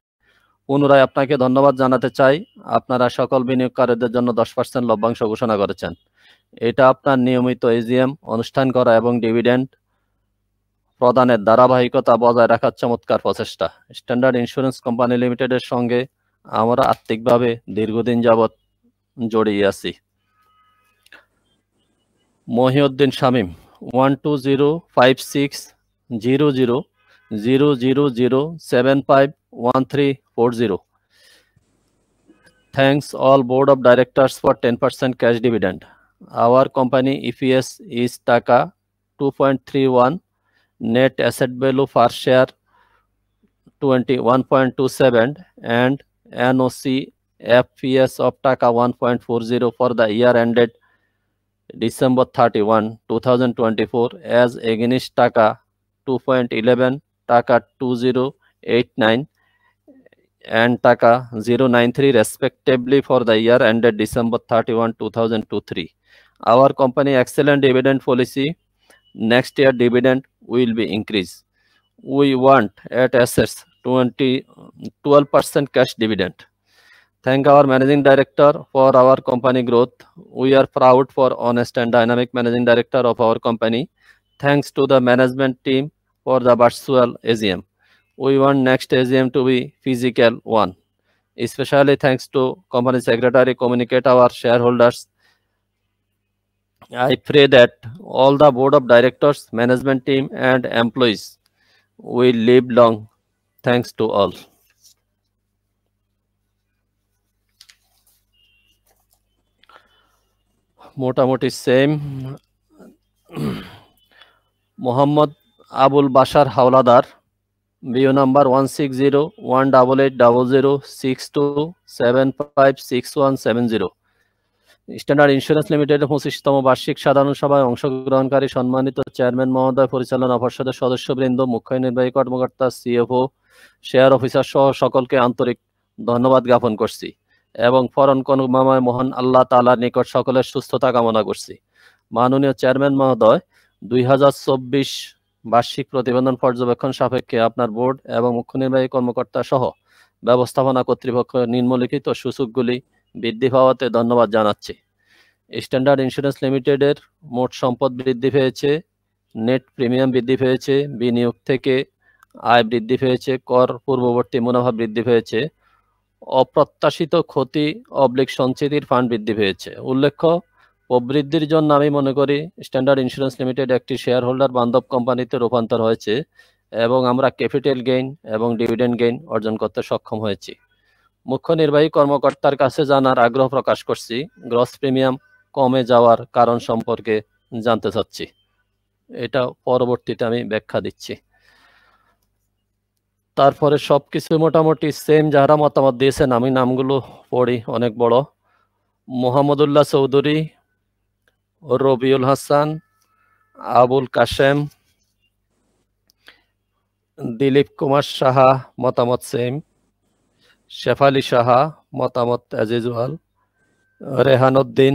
পুনরায় আপনাকে ধন্যবাদ জানাতে চাই, আপনারা সকল বিনিয়োগকারীদের জন্য 10% লভ্যাংশ ঘোষণা করেছেন। এটা আপনার নিয়মিত এজিএম অনুষ্ঠান করা এবং ডিভিডেন্ড প্রদানের ধারাবাহিকতা বজায় রাখার চমৎকার প্রচেষ্টা। স্ট্যান্ডার্ড ইন্স্যুরেন্স কোম্পানি লিমিটেডের সঙ্গে আমরা আর্থিকভাবে দীর্ঘদিন যাবৎ জড়িয়ে আছি। Mohiuddin Shamim, 1205600000751340। Thanks all board of directors for 10% cash dividend. Our company EPS is Taka 2.31, net asset value per share 21.27 and NOC FPS of Taka 1.40 for the year ended December 31, 2024 as against Taka 2.11, Taka 2089 and Taka 093 respectively for the year ended December 31, 2023. Our company excellent dividend policy. Next year dividend will be increased. We want at assets 12% cash dividend. Thank our managing director for our company growth. We are proud for honest and dynamic managing director of our company. Thanks to the management team for the virtual AGM. We want next AGM to be physical one. Especially thanks to company secretary communicate our shareholders. I pray that all the board of directors, management team and employees will live long. Thanks to all. মোটামুটি same. Mohammad Abul Bashar Hawlader, BO number 1601880062756170। Standard insurance লিমিটেডের 25তম বার্ষিক সাধারণ সভায় অংশগ্রহণকারী সম্মানিত chairman মহোদয়, পরিচালনা পর্ষদের সদস্যবৃন্দ, মুখ্য নির্বাহী কর্মকর্তা, সিএফও, শেয়ার অফিসার সহ সকলকে আন্তরিক ধন্যবাদ জ্ঞাপন করছি এবং ফরন করুণাময় মহান আল্লাহ তাআলার নিকট সকলের সুস্থতা কামনা করছি। মাননীয় চেয়ারম্যান মহোদয়, 2024 বার্ষিক প্রতিবেদন পর্যবেক্ষণ সাপেক্ষে আপনার বোর্ড এবং মুখ্য নির্বাহী কর্মকর্তা সহ ব্যবস্থাপনা কর্তৃপক্ষ নিম্নলিখিত সূচকগুলি বৃদ্ধি পাওয়াতে ধন্যবাদ জানাচ্ছি। স্ট্যান্ডার্ড ইন্স্যুরেন্স লিমিটেডের মোট সম্পদ বৃদ্ধি পেয়েছে, নেট প্রিমিয়াম বৃদ্ধি পেয়েছে, বিনিয়োগ থেকে আয় বৃদ্ধি পেয়েছে, কর পূর্ববর্তী মুনাফা বৃদ্ধি পেয়েছে, অপ্রত্যাশিত ক্ষতি সঞ্চিতির ফান্ড বৃদ্ধি পেয়েছে। উল্লেখ্য, প্রবৃদ্ধির জন্য আমি মনে করি স্ট্যান্ডার্ড ইন্স্যুরেন্স লিমিটেড একটি শেয়ার হোল্ডার বান্ধব কোম্পানিতে রূপান্তর হয়েছে এবং আমরা ক্যাপিটাল গেইন এবং ডিভিডেন্ড গেইন অর্জন করতে সক্ষম হয়েছি। মুখ্য নির্বাহী কর্মকর্তার কাছে জানার আগ্রহ প্রকাশ করছি। গ্রস প্রিমিয়াম কমে যাওয়ার কারণ সম্পর্কে জানতে চাচ্ছি। এটা পরবর্তীতে আমি ব্যাখ্যা দিচ্ছি। তারপরে সবকিছু মোটামুটি সেম, যারা মতামত দিয়েছেন আমি নামগুলো পড়ি, অনেক বড়। মোহাম্মদুল্লাহ চৌধুরী, রবিউল হাসান, আবুল কাশেম, দিলীপ কুমার সাহা মতামত সেম, শেফালি সাহা মতামত আজিজুয়াল, রেহানউদ্দিন,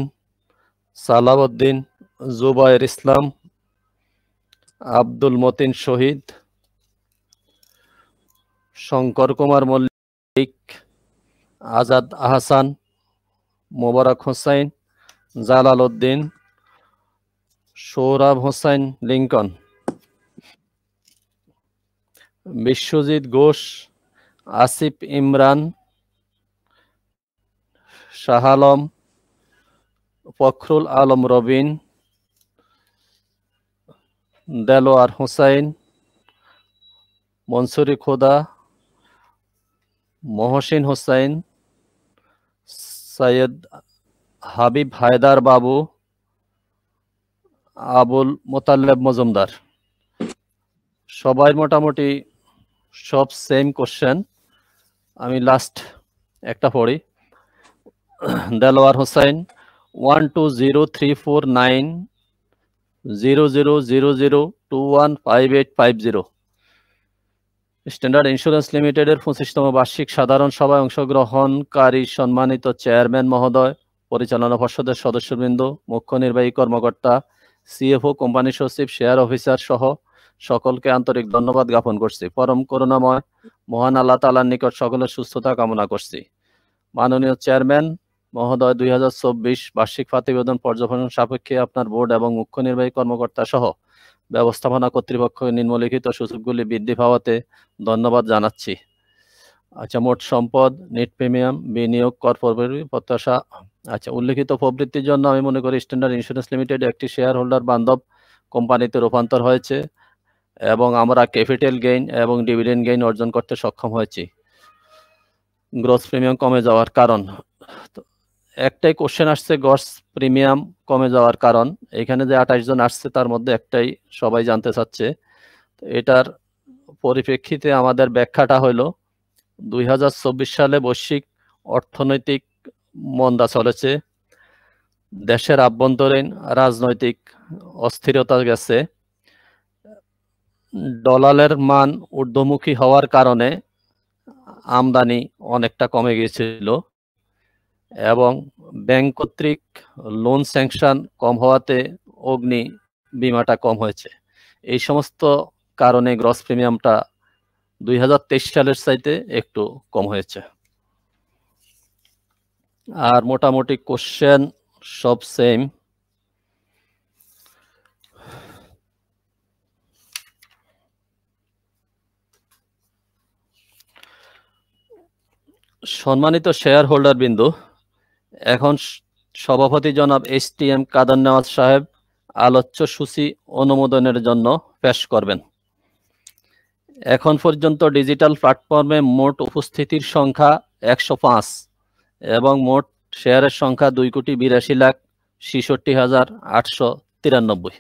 সালাউদ্দিন, জুবায়ের ইসলাম, আব্দুল মতিন শহীদ, শঙ্কর কুমার মল্লিক, আজাদ আহসান, মোবারক হোসাইন, জালাল উদ্দিন, সৌরভ হোসাইন লিঙ্কন, বিশ্বজিৎ ঘোষ, আসিফ ইমরান, শাহ আলম, ফখরুল আলম রবিন, দেলোয়ার হোসাইন, মনসুরি খোদা, মহসিন হোসাইন, সৈয়দ হাবিব হায়দার বাবু, আবুল মোতালেব মজুমদার। সবাই মোটামুটি সব সেম কোশ্চেন। আমি লাস্ট একটা পড়ি। দেলোয়ার হোসাইন 1203490000215850। স্ট্যান্ডার্ড ইন্স্যুরেন্স লিমিটেডের 25তম বার্ষিক সাধারণ সভায় অংশগ্রহণকারী সম্মানিত চেয়ারম্যান মহোদয়, পরিচালনা পর্ষদের সদস্যবৃন্দ, মুখ্য নির্বাহী কর্মকর্তা, সিএফও, কোম্পানি সচিব, শেয়ার অফিসার সহ সকলকে আন্তরিক ধন্যবাদ জ্ঞাপন করছি। পরম করুণাময় মহান আল্লাহ তাআলার নিকট সকলের সুস্থতা কামনা করছি। মাননীয় চেয়ারম্যান মহোদয়, 2024 বার্ষিক প্রতিবেদন পর্যবেক্ষণ সাপেক্ষে আপনার বোর্ড এবং মুখ্য নির্বাহী কর্মকর্তা সহ ব্যবস্থাপনা কর্তৃপক্ষ নিম্নলিখিত সূচকগুলি বৃদ্ধি পাওয়াতে ধন্যবাদ জানাচ্ছি। আচ্ছা, মোট সম্পদ, নেট প্রিমিয়াম, বিনিয়োগ, কর প্রত্যাশা। আচ্ছা, উল্লেখিত প্রবৃত্তির জন্য আমি মনে করি স্ট্যান্ডার্ড ইন্স্যুরেন্স লিমিটেড একটি শেয়ার হোল্ডার বান্ধব কোম্পানিতে রূপান্তর হয়েছে এবং আমরা ক্যাপিটাল গেইন এবং ডিভিডেন্ড গেইন অর্জন করতে সক্ষম হয়েছি। গ্রস প্রিমিয়াম কমে যাওয়ার কারণ, একটাই কোশ্চেন আসছে, গ্রস প্রিমিয়াম কমে যাওয়ার কারণ। এখানে যে 28 জন আসছে তার মধ্যে একটাই সবাই জানতে চাচ্ছে। এটার পরিপ্রেক্ষিতে আমাদের ব্যাখ্যাটা হলো 2024 সালে বৈশ্বিক অর্থনৈতিক মন্দা চলেছে, দেশের আভ্যন্তরীণ রাজনৈতিক অস্থিরতা গেছে, ডলারের মান ঊর্ধ্বমুখী হওয়ার কারণে আমদানি অনেকটা কমে গিয়েছিল এবং ব্যাংক কর্তৃক লোন স্যাংশন কম হওয়াতে অগ্নি বীমাটা কম হয়েছে। এই সমস্ত কারণে গ্রস প্রিমিয়ামটা 2023 সালের চাইতে একটু কম হয়েছে। আর মোটামুটি কোশ্চেন সব সেম। সম্মানিত শেয়ার হোল্ডার বিন্দু, এখন সভাপতি জনাব HTM কাদের নওয়াজ সাহেব আলোচ্য সূচি অনুমোদনের জন্য পেশ করবেন। এখন পর্যন্ত ডিজিটাল প্ল্যাটফর্মে মোট উপস্থিতির সংখ্যা 105 এবং মোট শেয়ারের সংখ্যা 2,82,66,893।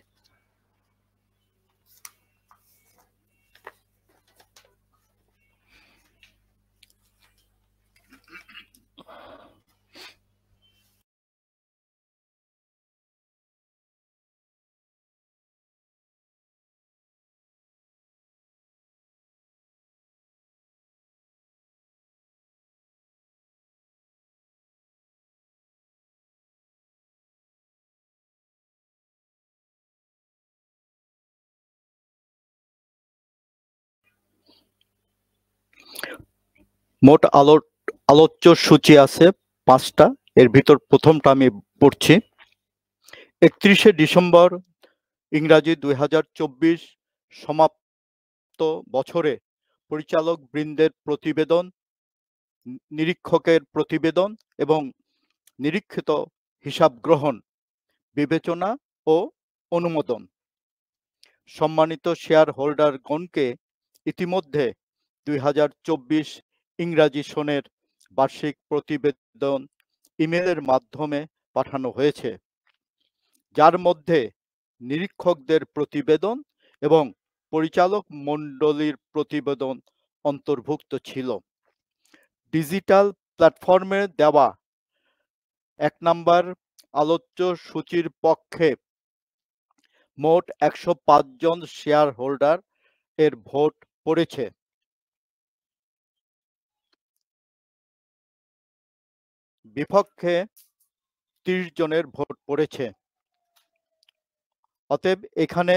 মোট আলোচ্য সূচি আছে 5টা। এর ভিতর প্রথমটা আমি পড়ছি। 31শে ডিসেম্বর ইংরাজি 2024 সমাপ্ত বছরে পরিচালক বৃন্দের প্রতিবেদন, নিরীক্ষকের প্রতিবেদন এবং নিরীক্ষিত হিসাব গ্রহণ, বিবেচনা ও অনুমোদন। সম্মানিত শেয়ার হোল্ডারগণকে ইতিমধ্যে 2024 ইংরাজি সনের বার্ষিক প্রতিবেদন ইমেলের মাধ্যমে পাঠানো হয়েছে, যার মধ্যে নিরীক্ষকদের প্রতিবেদন এবং পরিচালক মণ্ডলীর প্রতিবেদন অন্তর্ভুক্ত ছিল। ডিজিটাল প্ল্যাটফর্মে দেওয়া 1 নম্বর আলোচ্য সূচির পক্ষে মোট 105 জন শেয়ার হোল্ডার এর ভোট পড়েছে। বিপক্ষে 30 জনের ভোট পড়েছে। অতএব এখানে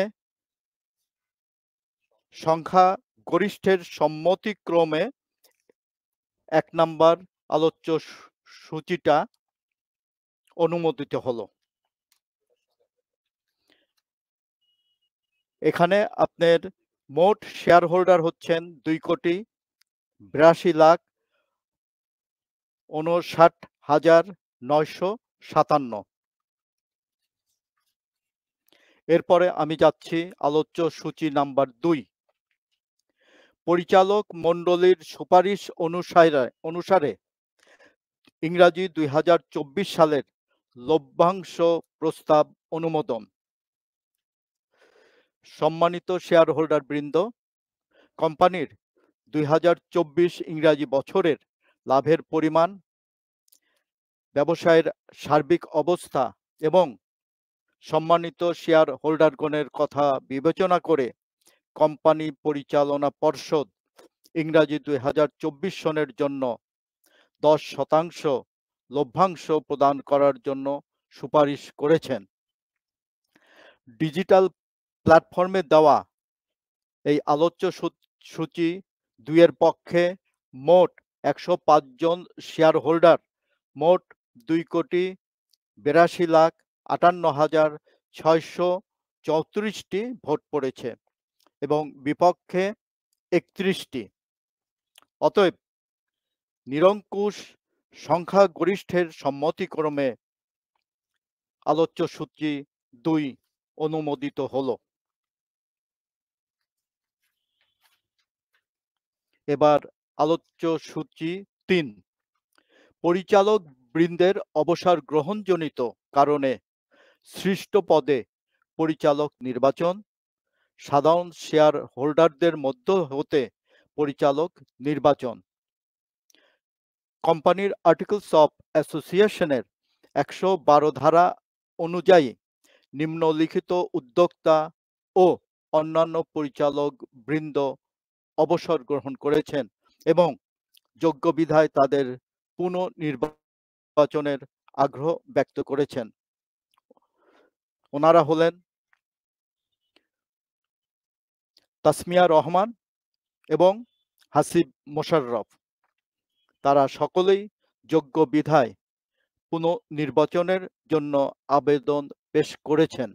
সংখ্যা গরিষ্ঠের সম্মতিক্রমে 1 নম্বর আলোচ্য সূচিটা অনুমোদিত হলো। এখানে আপনার মোট শেয়ার হোল্ডার হচ্ছেন 2,52,59,957। এরপরে আমি যাচ্ছি আলোচ্য সূচি নাম্বার 2। পরিচালক মণ্ডলীর সুপারিশ অনুসারে ইংরাজি 2024 সালের লভ্যাংশ প্রস্তাব অনুমোদন। সম্মানিত শেয়ার হোল্ডার বৃন্দ, কোম্পানির 2024 ইংরাজি বছরের লাভের পরিমাণ, ব্যবসায়ের সার্বিক অবস্থা এবং সম্মানিত শেয়ার হোল্ডারগণের কথা বিবেচনা করে কোম্পানি পরিচালনা পর্ষদ ইংরাজি 2024 সনের জন্য 10% লভ্যাংশ প্রদান করার জন্য সুপারিশ করেছেন। ডিজিটাল প্ল্যাটফর্মে দেওয়া এই আলোচ্য সূচি 2 এর পক্ষে মোট 105 জন শেয়ার হোল্ডার মোট 2,52,58,634টি ভোট পড়েছে এবং বিপক্ষে 31টি। অতএব নিরঙ্কুশ সংখ্যাগরিষ্ঠের সম্মতিক্রমে আলোচ্য সূচি 2 অনুমোদিত হলো। এবার আলোচ্য সূচি 3। পরিচালক বৃন্দের অবসর গ্রহণজনিত কারণে সৃষ্ট পদে পরিচালক নির্বাচন, সাধারণ শেয়ার হোল্ডারদের মধ্য হতে পরিচালক নির্বাচন। কোম্পানির আর্টিকেলস অফ অ্যাসোসিয়েশনের 112 ধারা অনুযায়ী নিম্নলিখিত উদ্যোক্তা ও অন্যান্য পরিচালক বৃন্দ অবসর গ্রহণ করেছেন এবং যোগ্য বিধায় তাদের পুনর্নির্বাচনের আগ্রহ ব্যক্ত করেছেন। ওনারা হলেন তাসমিয়া রহমান এবং হাসিব মোশাররফ। তারা সকলেই যোগ্য বিধায় পুনর্নির্বাচনের জন্য আবেদন পেশ করেছেন।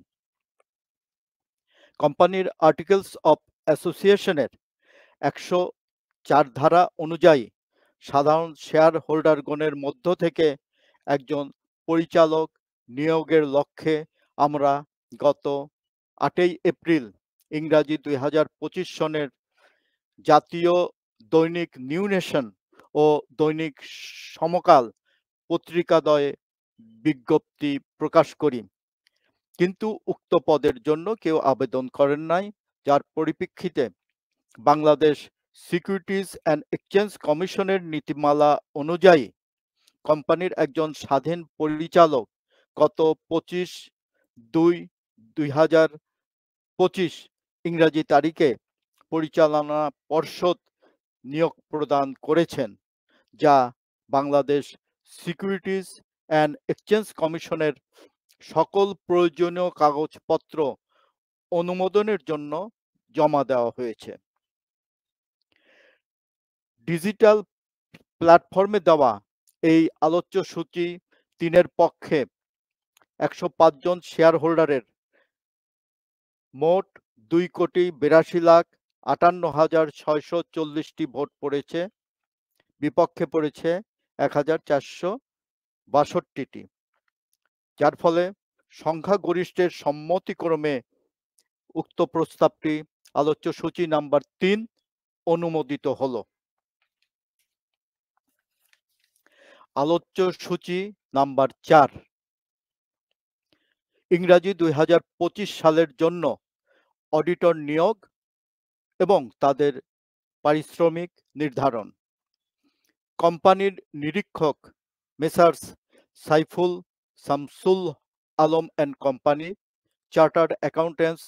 কোম্পানির আর্টিকেলস অফ অ্যাসোসিয়েশনের 104 ধারা অনুযায়ী সাধারণ শেয়ার হোল্ডারগণের মধ্য থেকে একজন পরিচালক নিয়োগের লক্ষ্যে আমরা গত 8 এপ্রিল ইংরাজি 2025 সনের জাতীয় দৈনিক নিউ নেশন ও দৈনিক সমকাল পত্রিকাদ্বয়ে বিজ্ঞপ্তি প্রকাশ করি, কিন্তু উক্ত পদের জন্য কেউ আবেদন করেন নাই, যার পরিপ্রেক্ষিতে বাংলাদেশ সিকিউরিটিজ অ্যান্ড এক্সচেঞ্জ কমিশনের নীতিমালা অনুযায়ী কোম্পানির একজন স্বাধীন পরিচালক গত 25/2/2025 ইংরাজি তারিখে পরিচালনা পর্ষদ নিয়োগ প্রদান করেছেন, যা বাংলাদেশ সিকিউরিটিজ অ্যান্ড এক্সচেঞ্জ কমিশনের সকল প্রয়োজনীয় কাগজপত্র অনুমোদনের জন্য জমা দেওয়া হয়েছে। ডিজিটাল প্ল্যাটফর্মে দেওয়া এই আলোচ্য সূচি 3 এর পক্ষে 105 জন শেয়ার হোল্ডারের মোট 2,82,58,640টি ভোট পড়েছে। বিপক্ষে পড়েছে 1462টি, যার ফলে সংখ্যাগরিষ্ঠের সম্মতিক্রমে উক্ত প্রস্তাবটি আলোচ্য সূচি নাম্বার 3 অনুমোদিত হলো। আলোচ্য সূচি নাম্বার 4, ইংরাজি 2025 সালের জন্য অডিটর নিয়োগ এবং তাদের পারিশ্রমিক নির্ধারণ। কোম্পানির নিরীক্ষক Messrs Saiful Shamsul Alam and company, chartered accountants,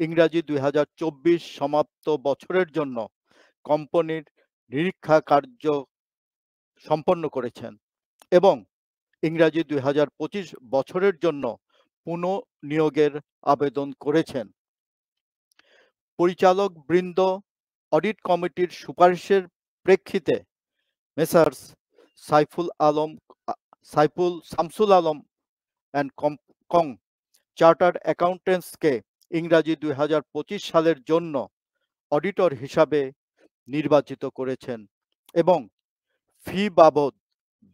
ইংরাজি 2024 সমাপ্ত বছরের জন্য কোম্পানির নিরীক্ষা কার্য সম্পন্ন করেছেন এবং ইংরাজি 2025 বছরের জন্য পুনঃনিয়োগের আবেদন করেছেন। পরিচালক বৃন্দ অডিট কমিটির সুপারিশের প্রেক্ষিতে Messrs Saiful Shamsul Alam and co chartered অ্যাকাউন্ট্যান্টসকে ইংরাজি 2025 সালের জন্য অডিটর হিসাবে নির্বাচিত করেছেন এবং ফি বাবদ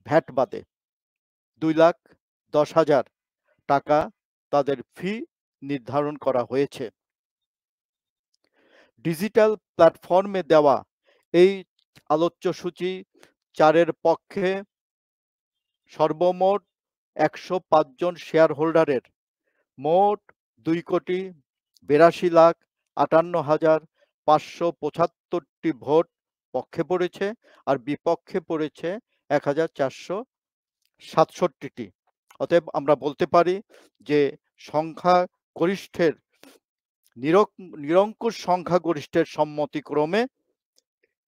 ভ্যাট বাদে 2,10,000 টাকা তাদের ফি নির্ধারণ করা হয়েছে। ডিজিটাল প্ল্যাটফর্মে দেওয়া এই আলোচ্য সূচি 4-এর পক্ষে সর্বমোট 105 জন শেয়ার হোল্ডারের মোট 2,82,58,575টি ভোট পক্ষে পড়েছে আর বিপক্ষে পড়েছে 1,467টি। অতএব আমরা বলতে পারি যে নিরঙ্কুশ সংখ্যাগরিষ্ঠের সম্মতিক্রমে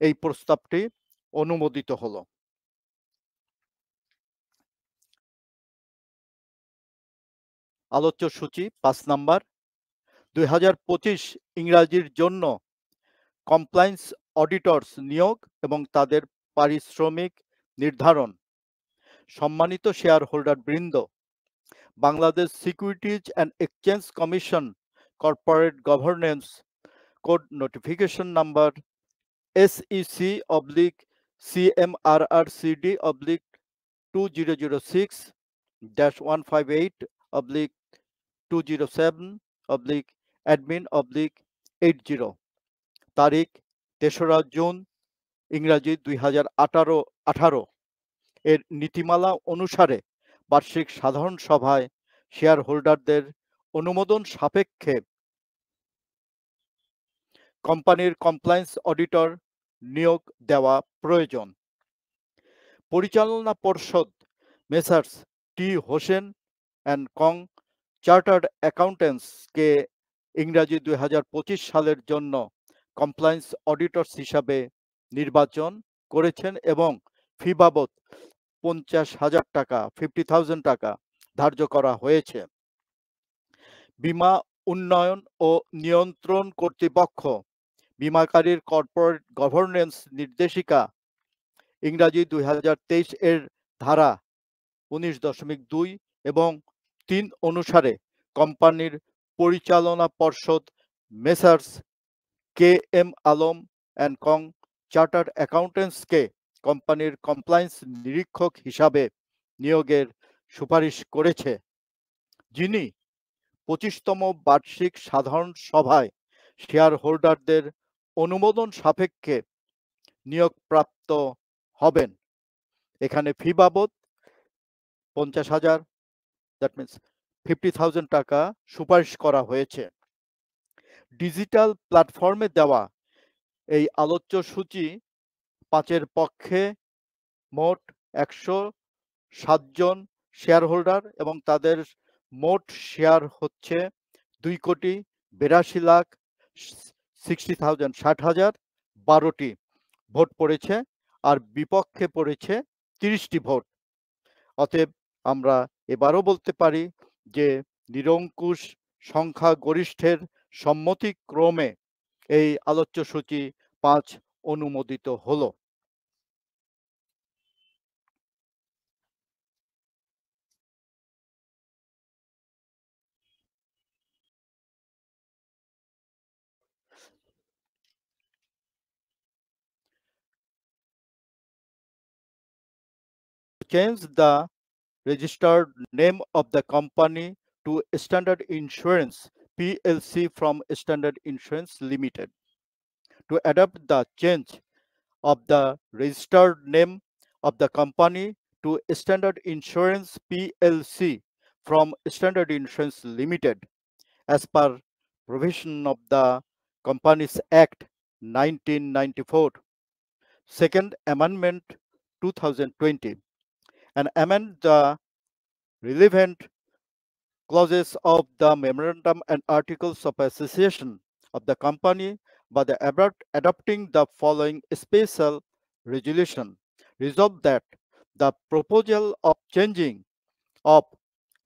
এই প্রস্তাবটি অনুমোদিত হলো। আলোচ্য সূচি 5 নাম্বার, 2025 ইংরাজির জন্য কমপ্লায়েন্স অডিটরস নিয়োগ এবং তাদের পারিশ্রমিক নির্ধারণ। সম্মানিত শেয়ার হোল্ডার বৃন্দ, Bangladesh securities and exchange commission corporate governance code notification number SEC/CMRR/CD/207/admin/80 তারিখ 3রা জুন ইংরাজি 2018 এর নীতিমালা অনুসারে বার্ষিক সাধারণ সভায় শেয়ার হোল্ডারদের অনুমোদন সাপেক্ষে কোম্পানির কমপ্লায়েন্স অডিটর নিয়োগ দেওয়া প্রয়োজন। পরিচালনা পর্ষদ Messrs T Hossain and co chartered অ্যাকাউন্ট্যান্টসকে ইংরাজি 2025 সালের জন্য কমপ্লায়েন্স অডিটরস হিসাবে নির্বাচন করেছেন এবং ফি বাবদ 50,000 টাকা 50,000 টাকা ধার্য করা হয়েছে। বীমা উন্নয়ন ও নিয়ন্ত্রণ কর্তৃপক্ষ বীমাকারীর কর্পোরেট গভর্নেন্স নির্দেশিকা ইংরাজি 2023 এর ধারা 19.2 এবং 3 অনুসারে কোম্পানির পরিচালনা পর্ষদ Messrs K M Alam and co chartered অ্যাকাউন্ট্যান্টসকে কোম্পানির কমপ্লায়েন্স নিরীক্ষক হিসাবে নিয়োগের সুপারিশ করেছে, যিনি 25তম বার্ষিক সাধারণ সভায় শেয়ার হোল্ডারদের অনুমোদন সাপেক্ষে নিয়োগপ্রাপ্ত হবেন। এখানে ফি বাবদ 50,000 দ্যাট মিনস 50,000 টাকা সুপারিশ করা হয়েছে। ডিজিটাল প্ল্যাটফর্মে দেওয়া এই আলোচ্য সূচি 5-এর পক্ষে মোট 107 জন শেয়ার হোল্ডার এবং তাদের মোট শেয়ার হচ্ছে 2,82,60,000 ভোট পড়েছে আর বিপক্ষে পড়েছে 30টি ভোট। অতএব আমরা এবারও বলতে পারি যে নিরঙ্কুশ সংখ্যাগরিষ্ঠের সম্মতিক্রমে এই আলোচ্য সূচি 5 অনুমোদিত হলো। change the registered name of the company to Standard Insurance PLC from Standard Insurance Limited. To adopt the change of the registered name of the company to Standard Insurance PLC from Standard Insurance Limited as per provision of the Companies Act 1994, Second Amendment 2020, and amend the relevant clauses of the Memorandum and Articles of Association of the company by the adopting the following special resolution. Resolved that the proposal of changing of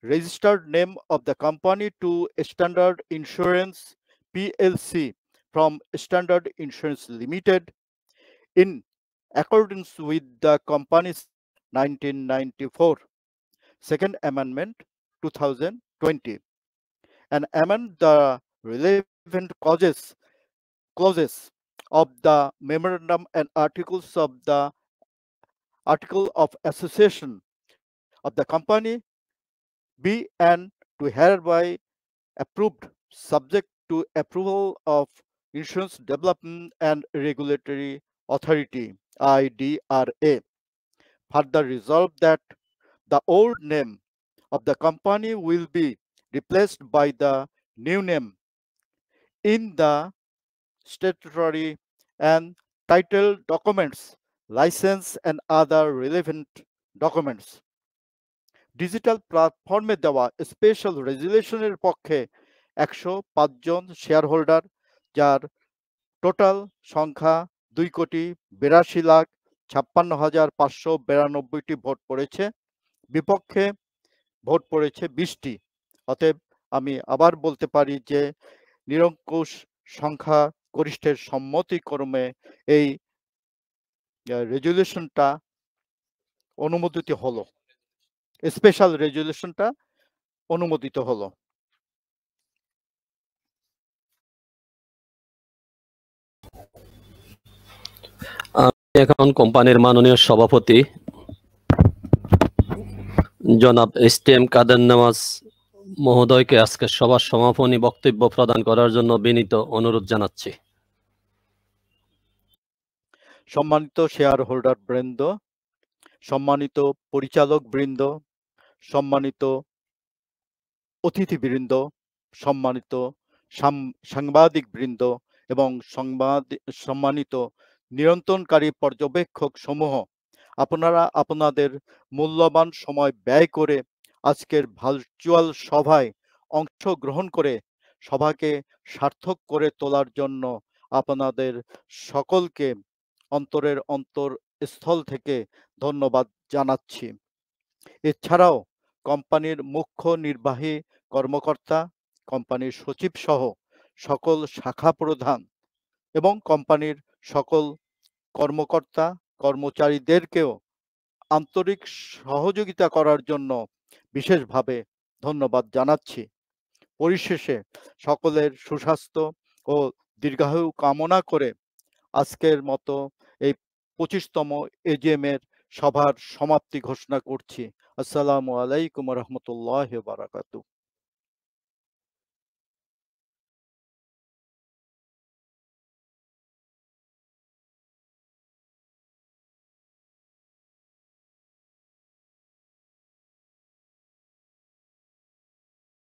registered name of the company to Standard Insurance PLC from Standard Insurance Limited in accordance with the Companies 1994, Second Amendment 2020, and amend the relevant clauses of the Memorandum and Articles of the Article of Association of the company be and to hereby approved subject to approval of Insurance Development and Regulatory Authority IDRA. Further resolved that the old name of the company will be replaced by the new name in the statutory and title documents, license and other relevant documents. Digital প্ল্যাটফর্মে দেওয়া special রেজুলেশনের পক্ষে 105 জন share holder, যার total সংখ্যা 2,82,56,592টি vote পড়েছে। বিপক্ষে vote পড়েছে 20টি। অতএব আমি আবার বলতে পারি যে নিরঙ্কুশ সংখ্যা গরিষ্ঠের সম্মতিক্রমে এই রেজুলেশনটা অনুমোদিত হলো, স্পেশাল রেজুলেশনটা অনুমোদিত হলো। এখন কোম্পানির মাননীয় সভাপতি জনাব STM কাদের নওয়াজ মহোদয়কে আজকে সভার সমাপনী বক্তব্য প্রদান করার জন্য বিনীত অনুরোধ জানাচ্ছি। সম্মানিত শেয়ার হোল্ডার বৃন্দ, সম্মানিত পরিচালক বৃন্দ, সম্মানিত অতিথিবৃন্দ, সম্মানিত সাংবাদিক বৃন্দ এবং সম্মানিত নিয়ন্ত্রণকারী পর্যবেক্ষক সমূহ, আপনারা আপনাদের মূল্যবান সময় ব্যয় করে আজকের ভার্চুয়াল সভায় অংশগ্রহণ করে সভাকে সার্থক করে তোলার জন্য আপনাদের সকলকে অন্তরের অন্তরস্থল থেকে ধন্যবাদ জানাচ্ছি। এছাড়াও কোম্পানির মুখ্য নির্বাহী কর্মকর্তা, কোম্পানির সচিব সহ সকল শাখা প্রধান এবং কোম্পানির সকল কর্মকর্তা কর্মচারীদেরকেও আন্তরিক সহযোগিতা করার জন্য বিশেষভাবে ধন্যবাদ জানাচ্ছি। পরিশেষে সকলের সুস্বাস্থ্য ও দীর্ঘায়ু কামনা করে আজকের মতো এই 25তম AGM এর সভার সমাপ্তি ঘোষণা করছি। আসসালামু আলাইকুম ওয়া রাহমাতুল্লাহি ওয়া বারাকাতুহু।